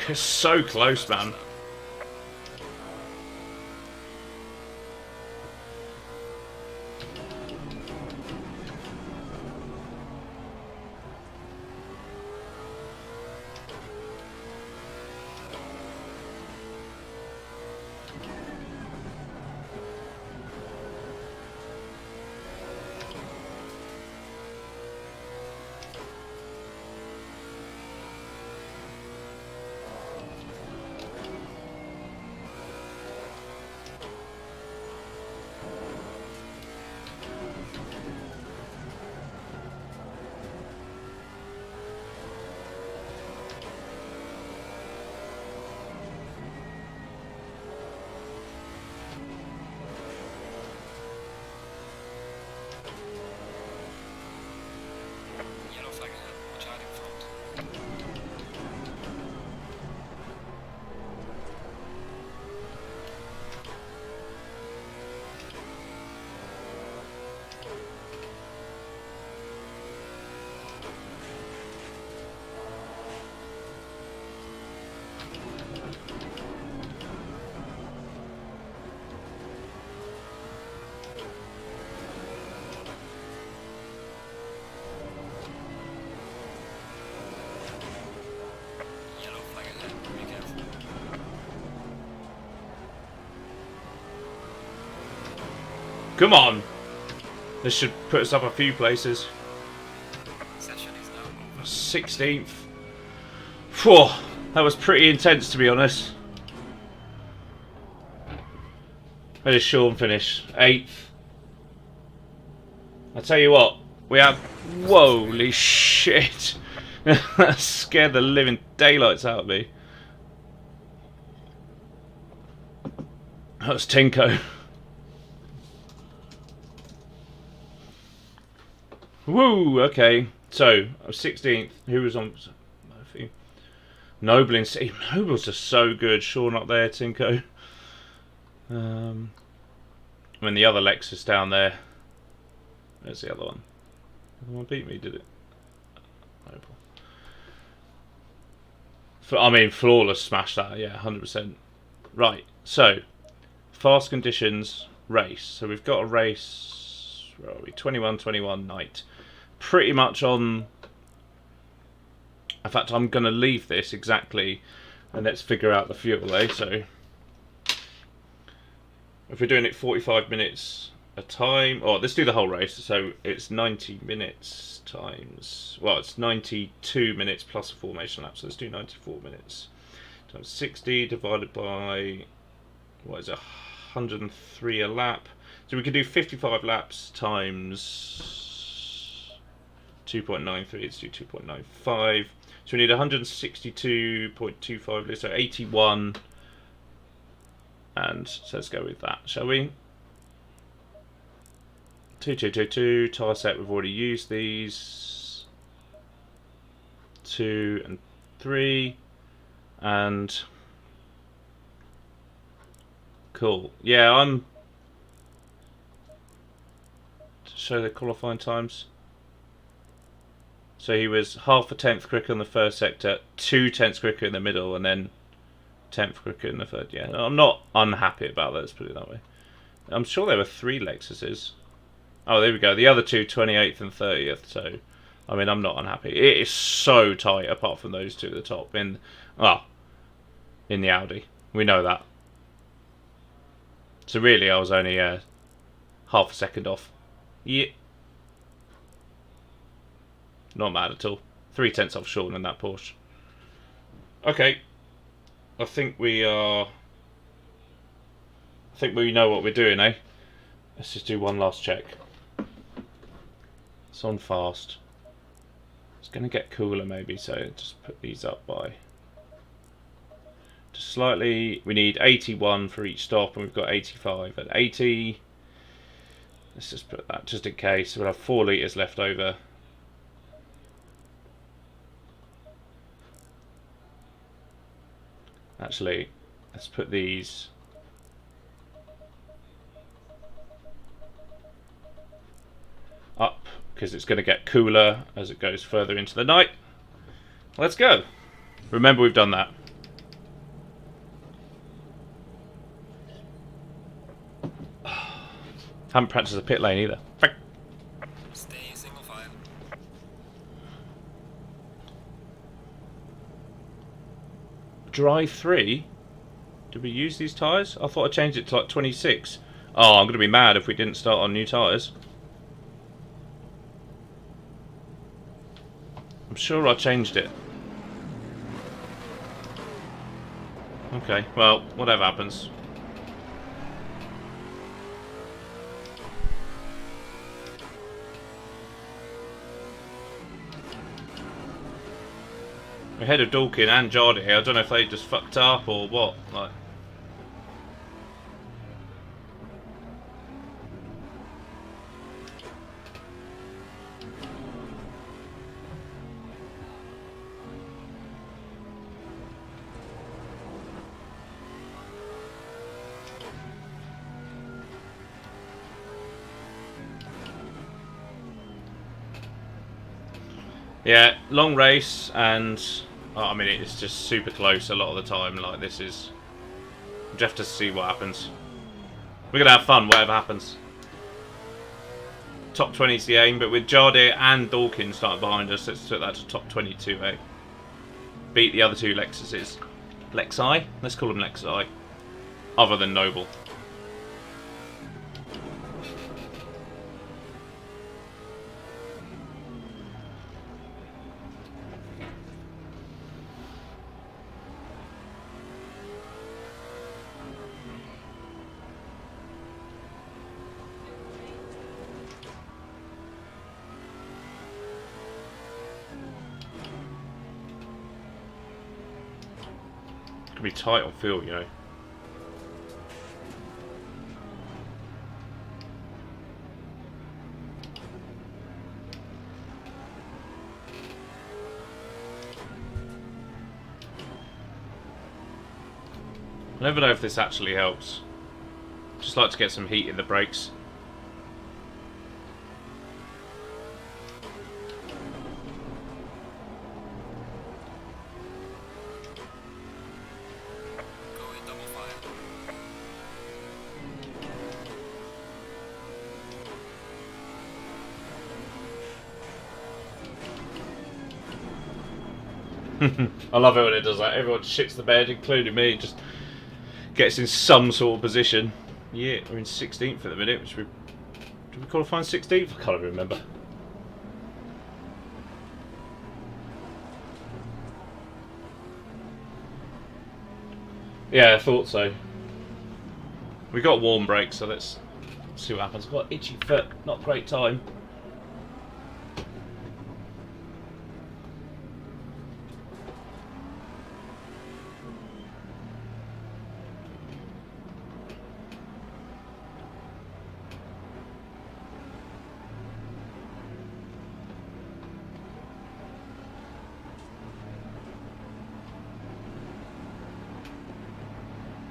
It's so close, man. Come on! This should put us up a few places. Session is now over. 16th. Phew, that was pretty intense, to be honest. Where did Sean finish? 8th. I tell you what, we have... Holy shit! That scared the living daylights out of me. That was Tinko. Woo! Okay, so I was 16th. Who was on? Murphy. Noble in C. Noble's just so good. Sean up there, Tinko. I mean the other Lexus down there. Where's the other one? The other one beat me, did it? Noble. I mean, flawless smash that. Yeah, 100%. Right. So, fast conditions race. So we've got a race. Where are we? 21-21 night. Pretty much on. In fact, I'm going to leave this exactly, and let's figure out the fuel, eh? So, if we're doing it 45 minutes a time, or let's do the whole race. So it's 90 minutes times. Well, it's 92 minutes plus a formation lap. So let's do 94 minutes times 60 divided by what is it? 103 a lap. So we could do 55 laps times 2.93. Let's do 2.95. So we need 162.25 liters, so 81. And so let's go with that, shall we? 2222, tyre set, we've already used these. 2 and 3. And cool. Yeah, I'm to show the qualifying times. So he was half a tenth quicker in the first sector, 2 tenths quicker in the middle, and then 10th quicker in the third. Yeah, I'm not unhappy about that, let's put it that way. I'm sure there were 3 Lexuses. Oh, there we go. The other two, 28th and 30th. So, I mean, I'm not unhappy. It is so tight, apart from those two at the top. In the Audi. We know that. So really, I was only half a second off. Yeah. Not mad at all. 3 tenths off Sean in that Porsche. Okay. I think we know what we're doing, eh? Let's just do one last check. It's on fast. It's going to get cooler maybe, so just put these up by just slightly. We need 81 for each stop, and we've got 85 at 80. Let's just put that just in case. We'll have 4 litres left over. Actually, let's put these up because it's going to get cooler as it goes further into the night. Let's go. Remember, we've done that. Haven't practiced the pit lane either. Stay single file. Dry 3? Did we use these tyres? I thought I changed it to like 26. Oh, I'm going to be mad if we didn't start on new tyres. I'm sure I changed it. Okay, well, whatever happens. Ahead of Dawkin and Jardy. I don't know if they just fucked up or what. Like, yeah, long race, and I mean it's just super close a lot of the time. Like, this is, we have to see what happens. We're gonna have fun whatever happens. Top 20 is the aim, but with Jardy and Dawkins starting behind us, let's put that to top 22, eh? Beat the other 2 Lexuses. Lexi? Let's call them Lexi. Other than Noble. be tight on fuel, you know. I never know if this actually helps. Just like to get some heat in the brakes. Go in double file. I love it when it does that. Everyone shits the bed, including me. Just gets in some sort of position. Yeah, we're in 16th at the minute, which did we qualify in 16th? I can't even remember. Yeah, I thought so. We got warm brakes, so let's see what happens. I've got itchy foot, not great time.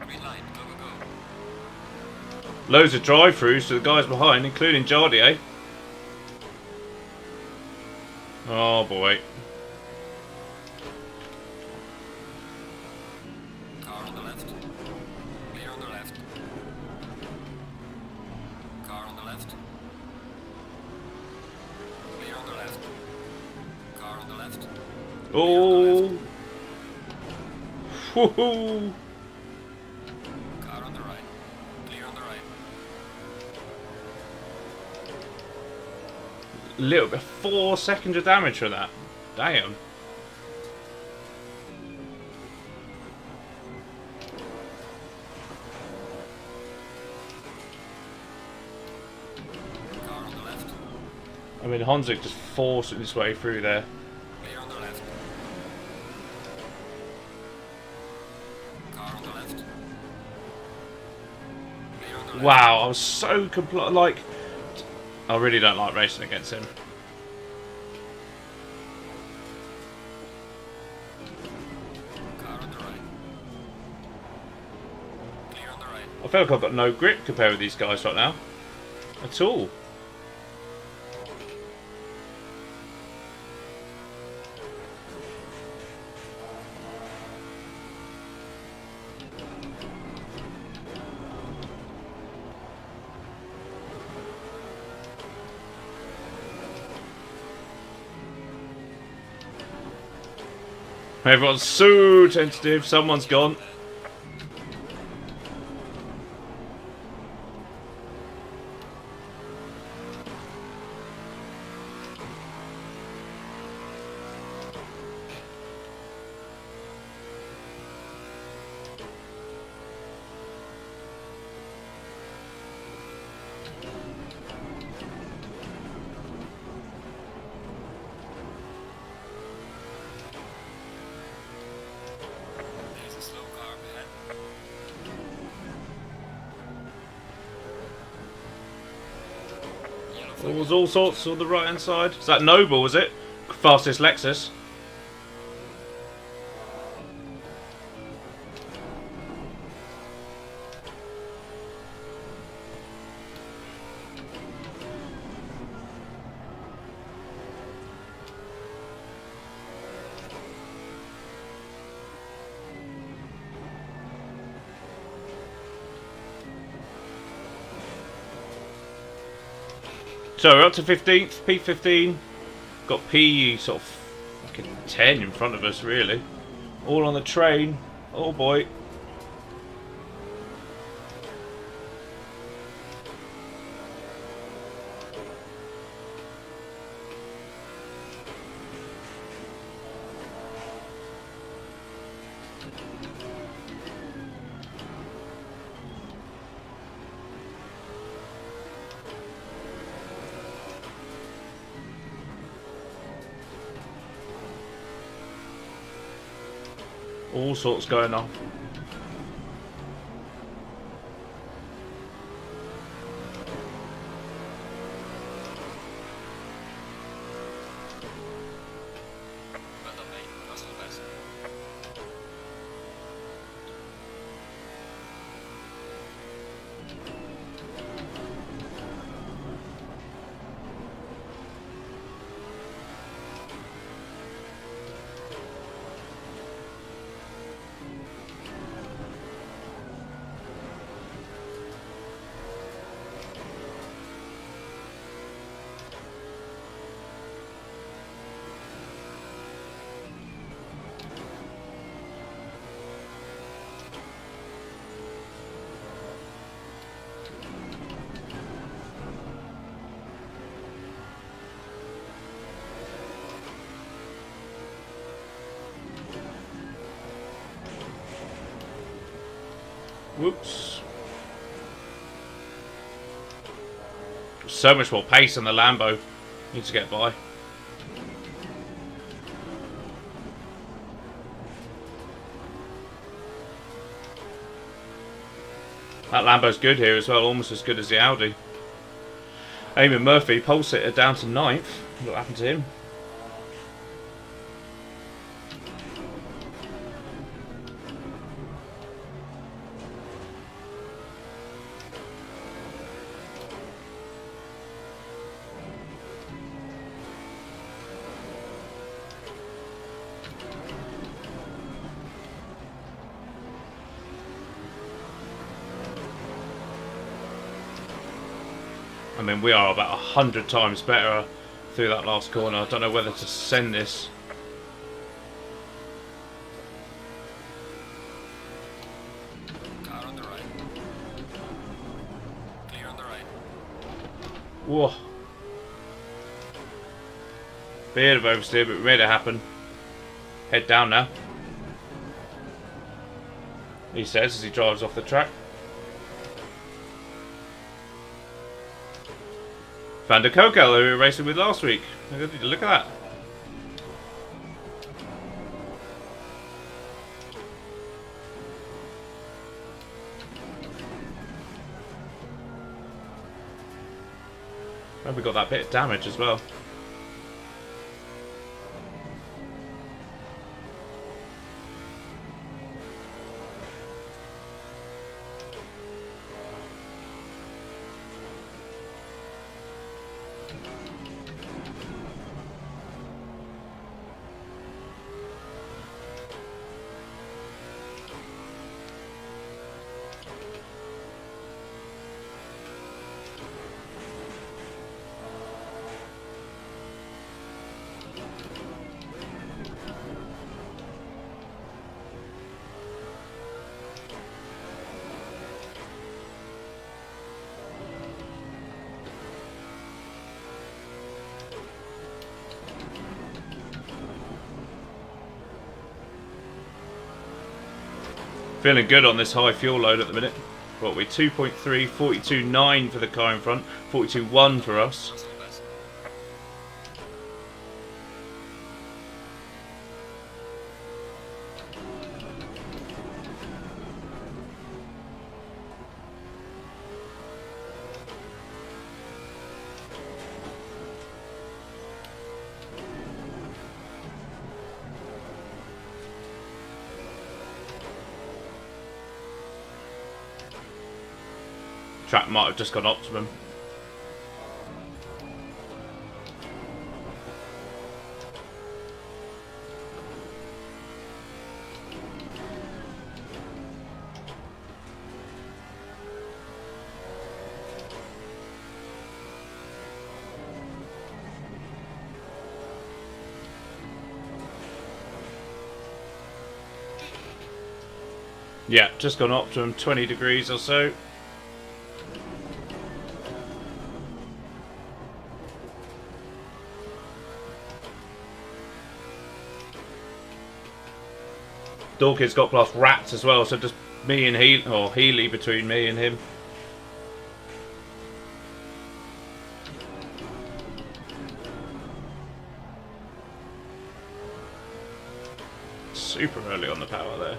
Green line, go, go, go. Loads of drive-throughs to the guys behind, including Jardier. Oh boy. Car on the left. Clear on the left. Car on the left. Clear on the left. Car on the left. Oh. Woohoo. Car on the right. Clear on the right. Little bit, 4 seconds of damage for that. Damn. Car on the left. I mean, Honzik just forcing his way through there. Clear on the left. Car on the left. Clear on the left. Wow, I was so like, I really don't like racing against him. Car on the right. Clear on the right. I feel like I've got no grip compared with these guys right now. At all. Everyone's so tentative. Someone's gone. There's a slow car ahead. Yellow flag. There was all sorts on the right hand side. Is that Noble, was it? Fastest Lexus. So we're up to 15th, P15. Got P sort of fucking 10 in front of us, really. All on the train. Oh boy. All sorts going on. Whoops. So much more pace on the Lambo. Need to get by. That Lambo's good here as well, almost as good as the Audi. Eamon Murphy, pole sitter, down to 9th. What happened to him? I mean, we are about 100 times better through that last corner. I don't know whether to send this. Car on the right. Clear on the right. Whoa. Bit of oversteer, but we made it happen. Head down now. He says as he drives off the track. Van der Kokel, who we were racing with last week. Look at that. And we got that bit of damage as well. Feeling good on this high fuel load at the minute. What, we're 2.3, 42.9 for the car in front, 42.1 for us. Russell best. Track might have just gone optimum. Yeah, just gone optimum, 20 degrees or so. Dawkins got past Rats as well, so just me and Healy between me and him. Super early on the power there.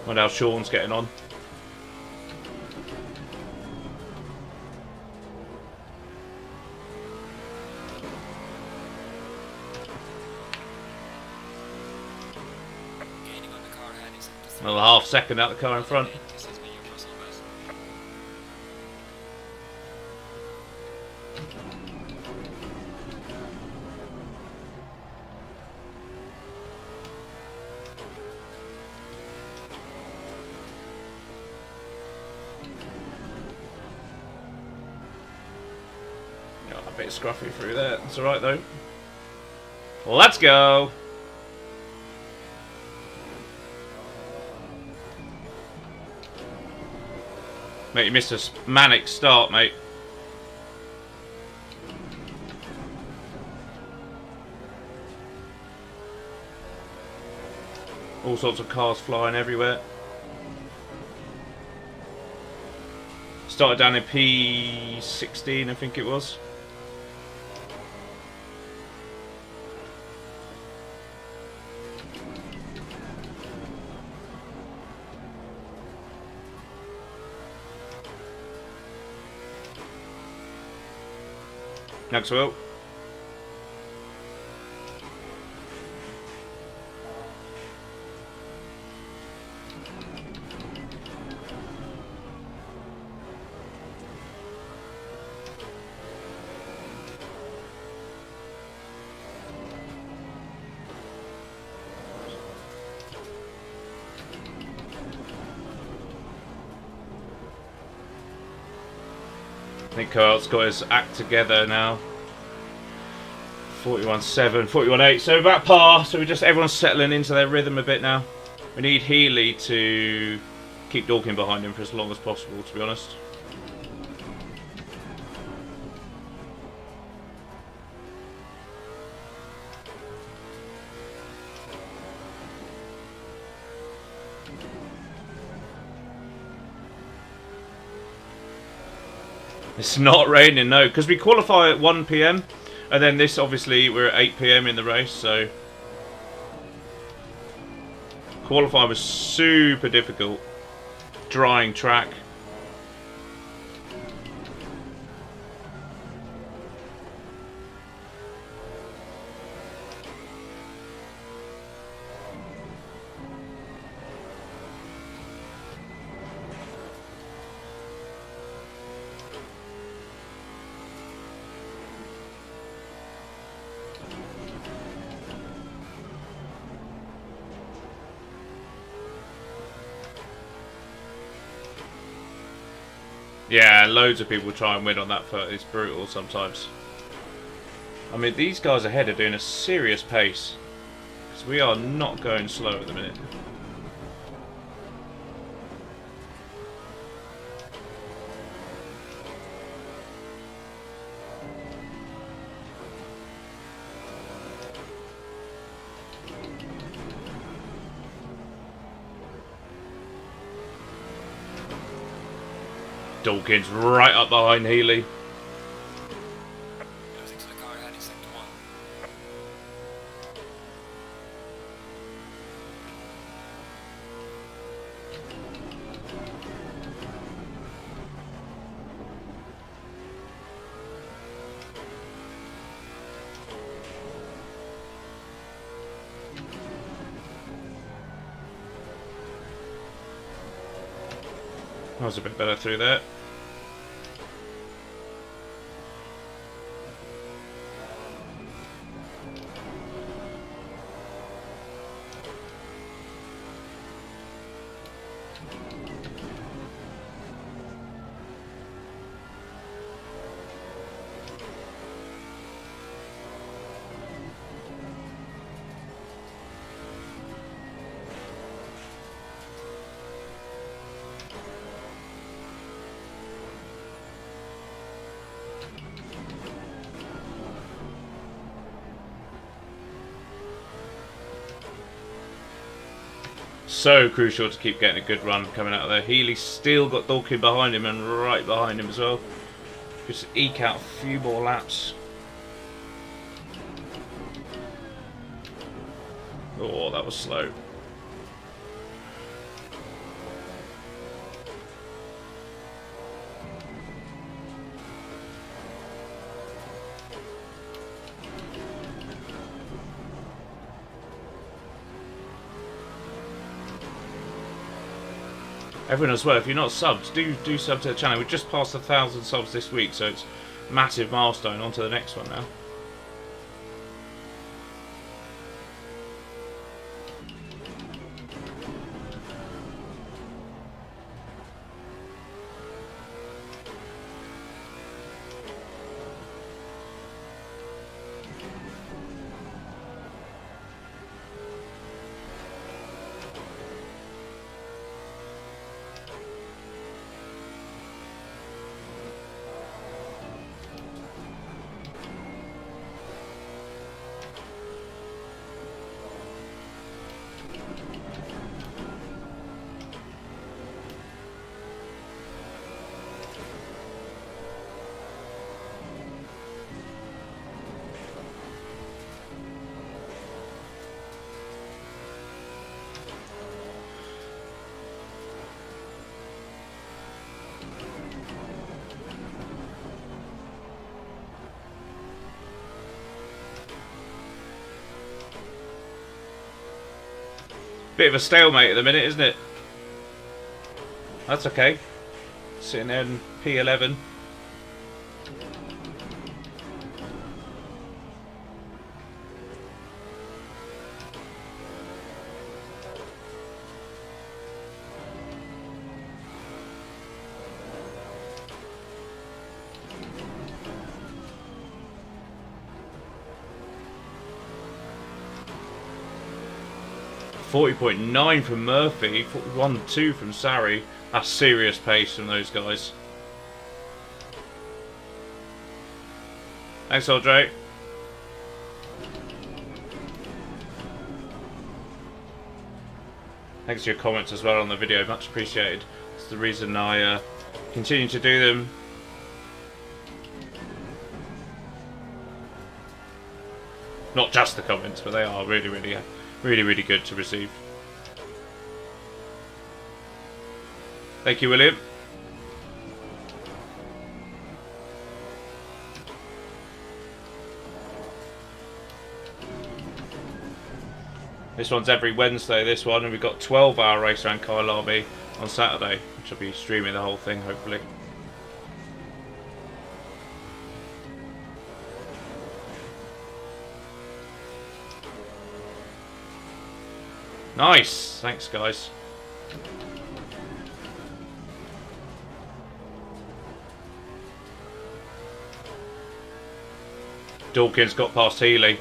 Wonder how Sean's getting on. Gaining on the car ahead, he's up to 3. Another half second out the car in front. This is me and Russell best. Got a bit scruffy through there. It's alright though. Let's go! Mate, you missed a manic start, mate. all sorts of cars flying everywhere. Started down in P16, I think it was. Maxwell. I think Kyle's got his act together now. 41.7, 41.8, so about par. So everyone's settling into their rhythm a bit now. We need Healy to keep Dawkins behind him for as long as possible, to be honest. It's not raining, no, because we qualify at 1 PM, and then this, obviously, we're at 8 PM in the race, so qualifying was super difficult. Drying track. Yeah, loads of people try and win on that foot. It's brutal sometimes. I mean, these guys ahead are doing a serious pace. Because we are not going slow at the minute. Dawkins right up behind Healy. Losing to the car ahead in sector 1. That was a bit better through there. So crucial to keep getting a good run coming out of there. Healy's still got Dawkins behind him and right behind him as well. Just eke out a few more laps. Oh, that was slow. Everyone as well, if you're not subbed, do sub to the channel. We've just passed 1,000 subs this week, so it's a massive milestone. On to the next one now. Bit of a stalemate at the minute, isn't it? That's okay. Sitting there in P11. .9 from Murphy, 41.2 from Sari. That's serious pace from those guys. Thanks, Audrey. Thanks for your comments as well on the video, much appreciated. It's the reason I continue to do them. Not just the comments, but they are really good to receive. Thank you, William. This one's every Wednesday, this one, and we've got 12-hour race around Kyalami on Saturday, which I'll be streaming the whole thing, hopefully. Nice! Thanks, guys. Dawkins got past Healy.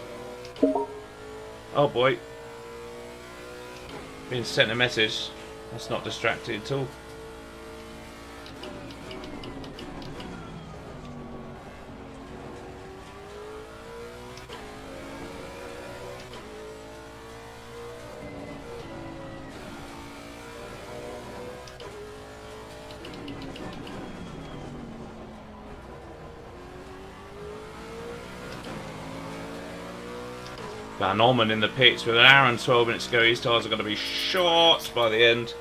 Oh boy. Being sent a message. That's not distracted at all. Van Orman in the pits with an hour and 12 minutes to go. His tyres are going to be short by the end.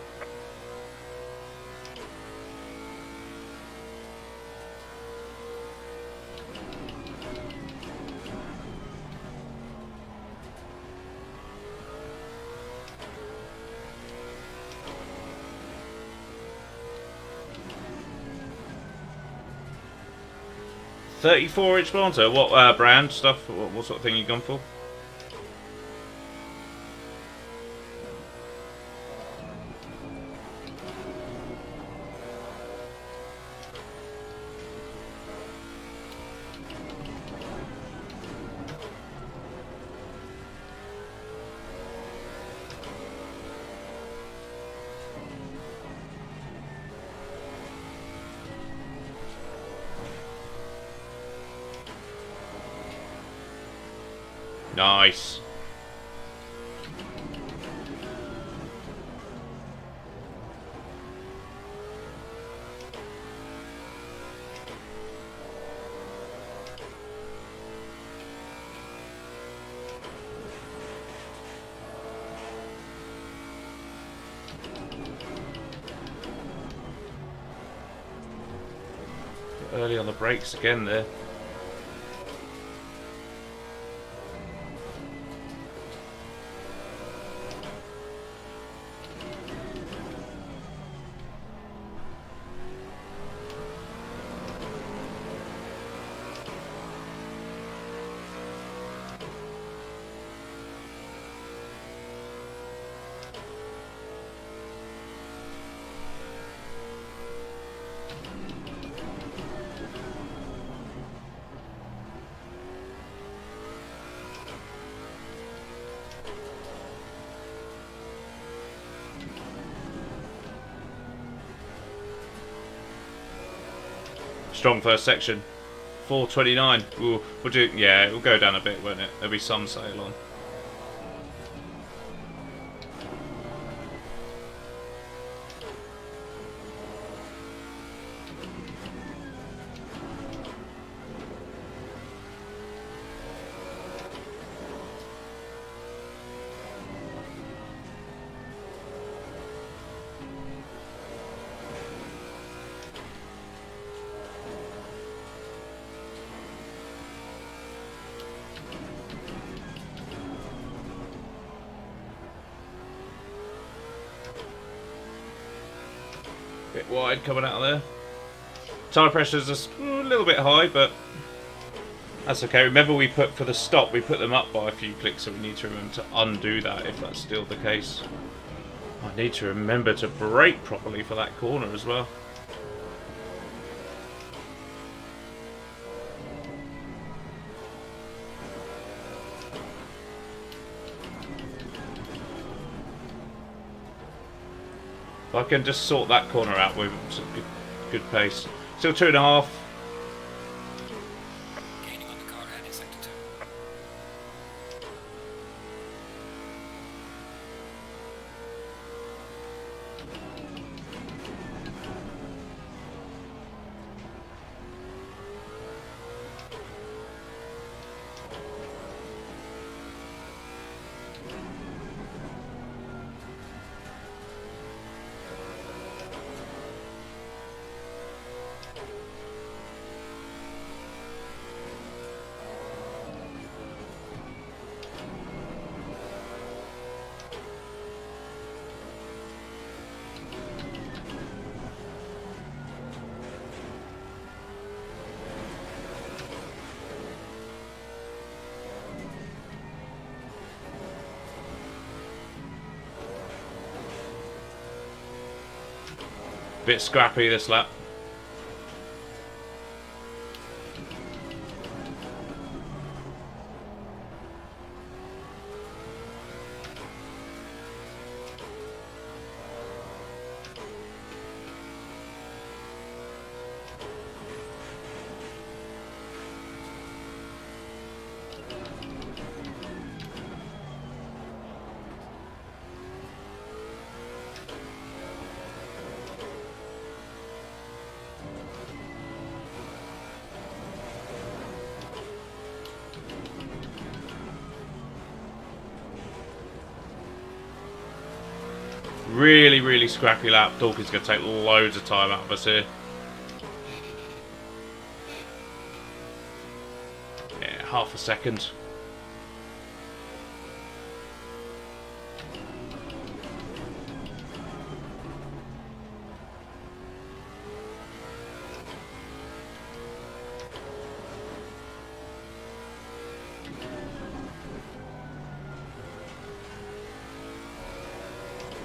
.34-inch monitor. What brand stuff? What sort of thing you gone for? Nice. Early on the brakes again there. Strong first section. 429. Ooh, we'll do. Yeah, it will go down a bit, won't it? There'll be some sail on. bit wide coming out of there. Tyre pressure's just a little bit high, but that's okay. Remember, we put for the stop, we put them up by a few clicks, so we need to remember to undo that if that's still the case. I need to remember to brake properly for that corner as well. If I can just sort that corner out with some good pace. Still 2.5. Gaining on the car ahead in sector 2. Bit scrappy this lap. Really, really scrappy lap. Dawkins going to take loads of time out of us here. Yeah, half a second.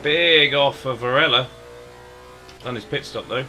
Big off for Varela. Done his pit stop though.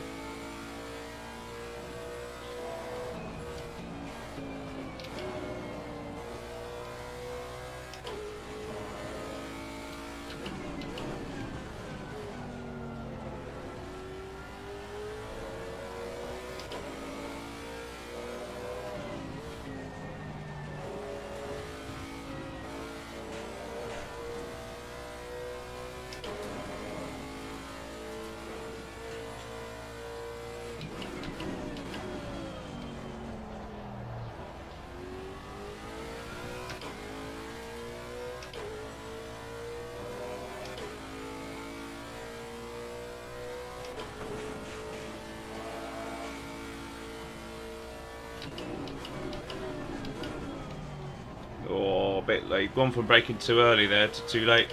Oh, a bit late. Gone from braking too early there to too late.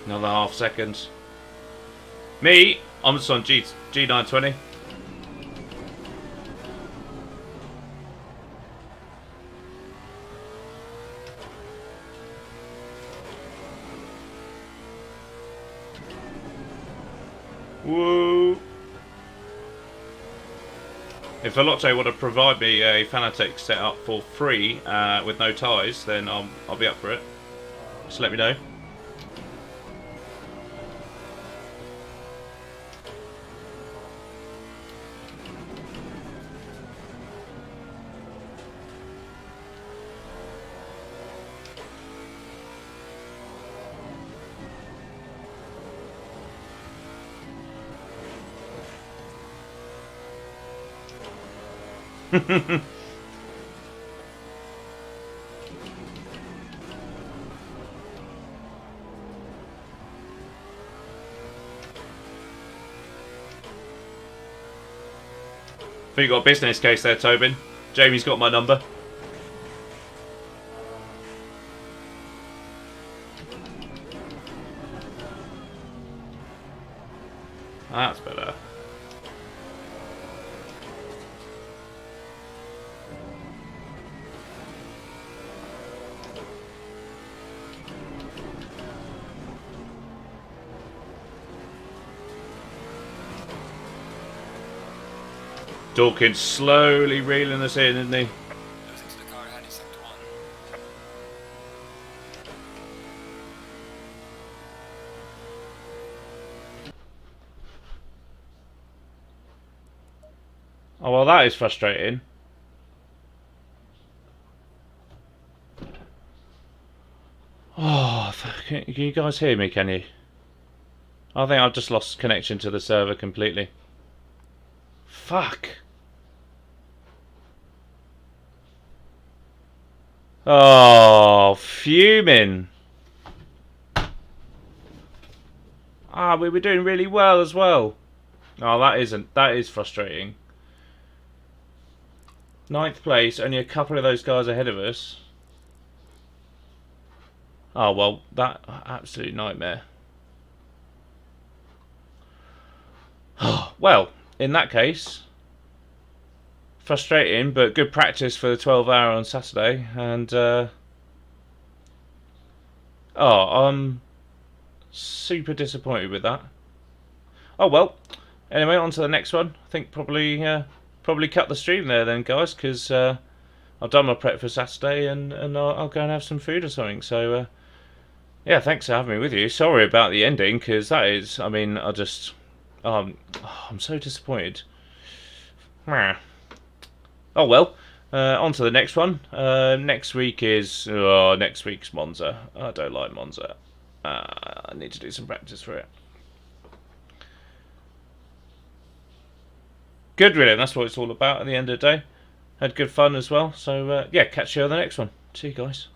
Another half second. Me, I'm just on G920. Woo! If Veloce want to provide me a Fanatec setup for free with no ties, then I'll be up for it. Just let me know. think you got a business case there, Tobin. Jamie's got my number. That's better. Dawkins slowly reeling us in, isn't he? Losing to the car ahead in sector 1. Oh, well, that is frustrating. Oh, can you guys hear me, can you? I think I've just lost connection to the server completely. Fuck. Oh, fuming. Ah, we were doing really well as well. Oh, that is frustrating. 9th place, only a couple of those guys ahead of us. Oh, well, that absolute nightmare. Well, in that case, frustrating, but good practice for the 12-hour on Saturday. And, I'm super disappointed with that. Oh, well. Anyway, on to the next one. I think probably cut the stream there then, guys, because I've done my prep for Saturday and I'll go and have some food or something. So, yeah, thanks for having me with you. Sorry about the ending, because that is, I mean, I'm so disappointed. Oh well, on to the next one. Next week's Monza. I don't like Monza. I need to do some practice for it. Good, really. That's what it's all about at the end of the day. Had good fun as well. So, yeah, catch you on the next one. See you guys.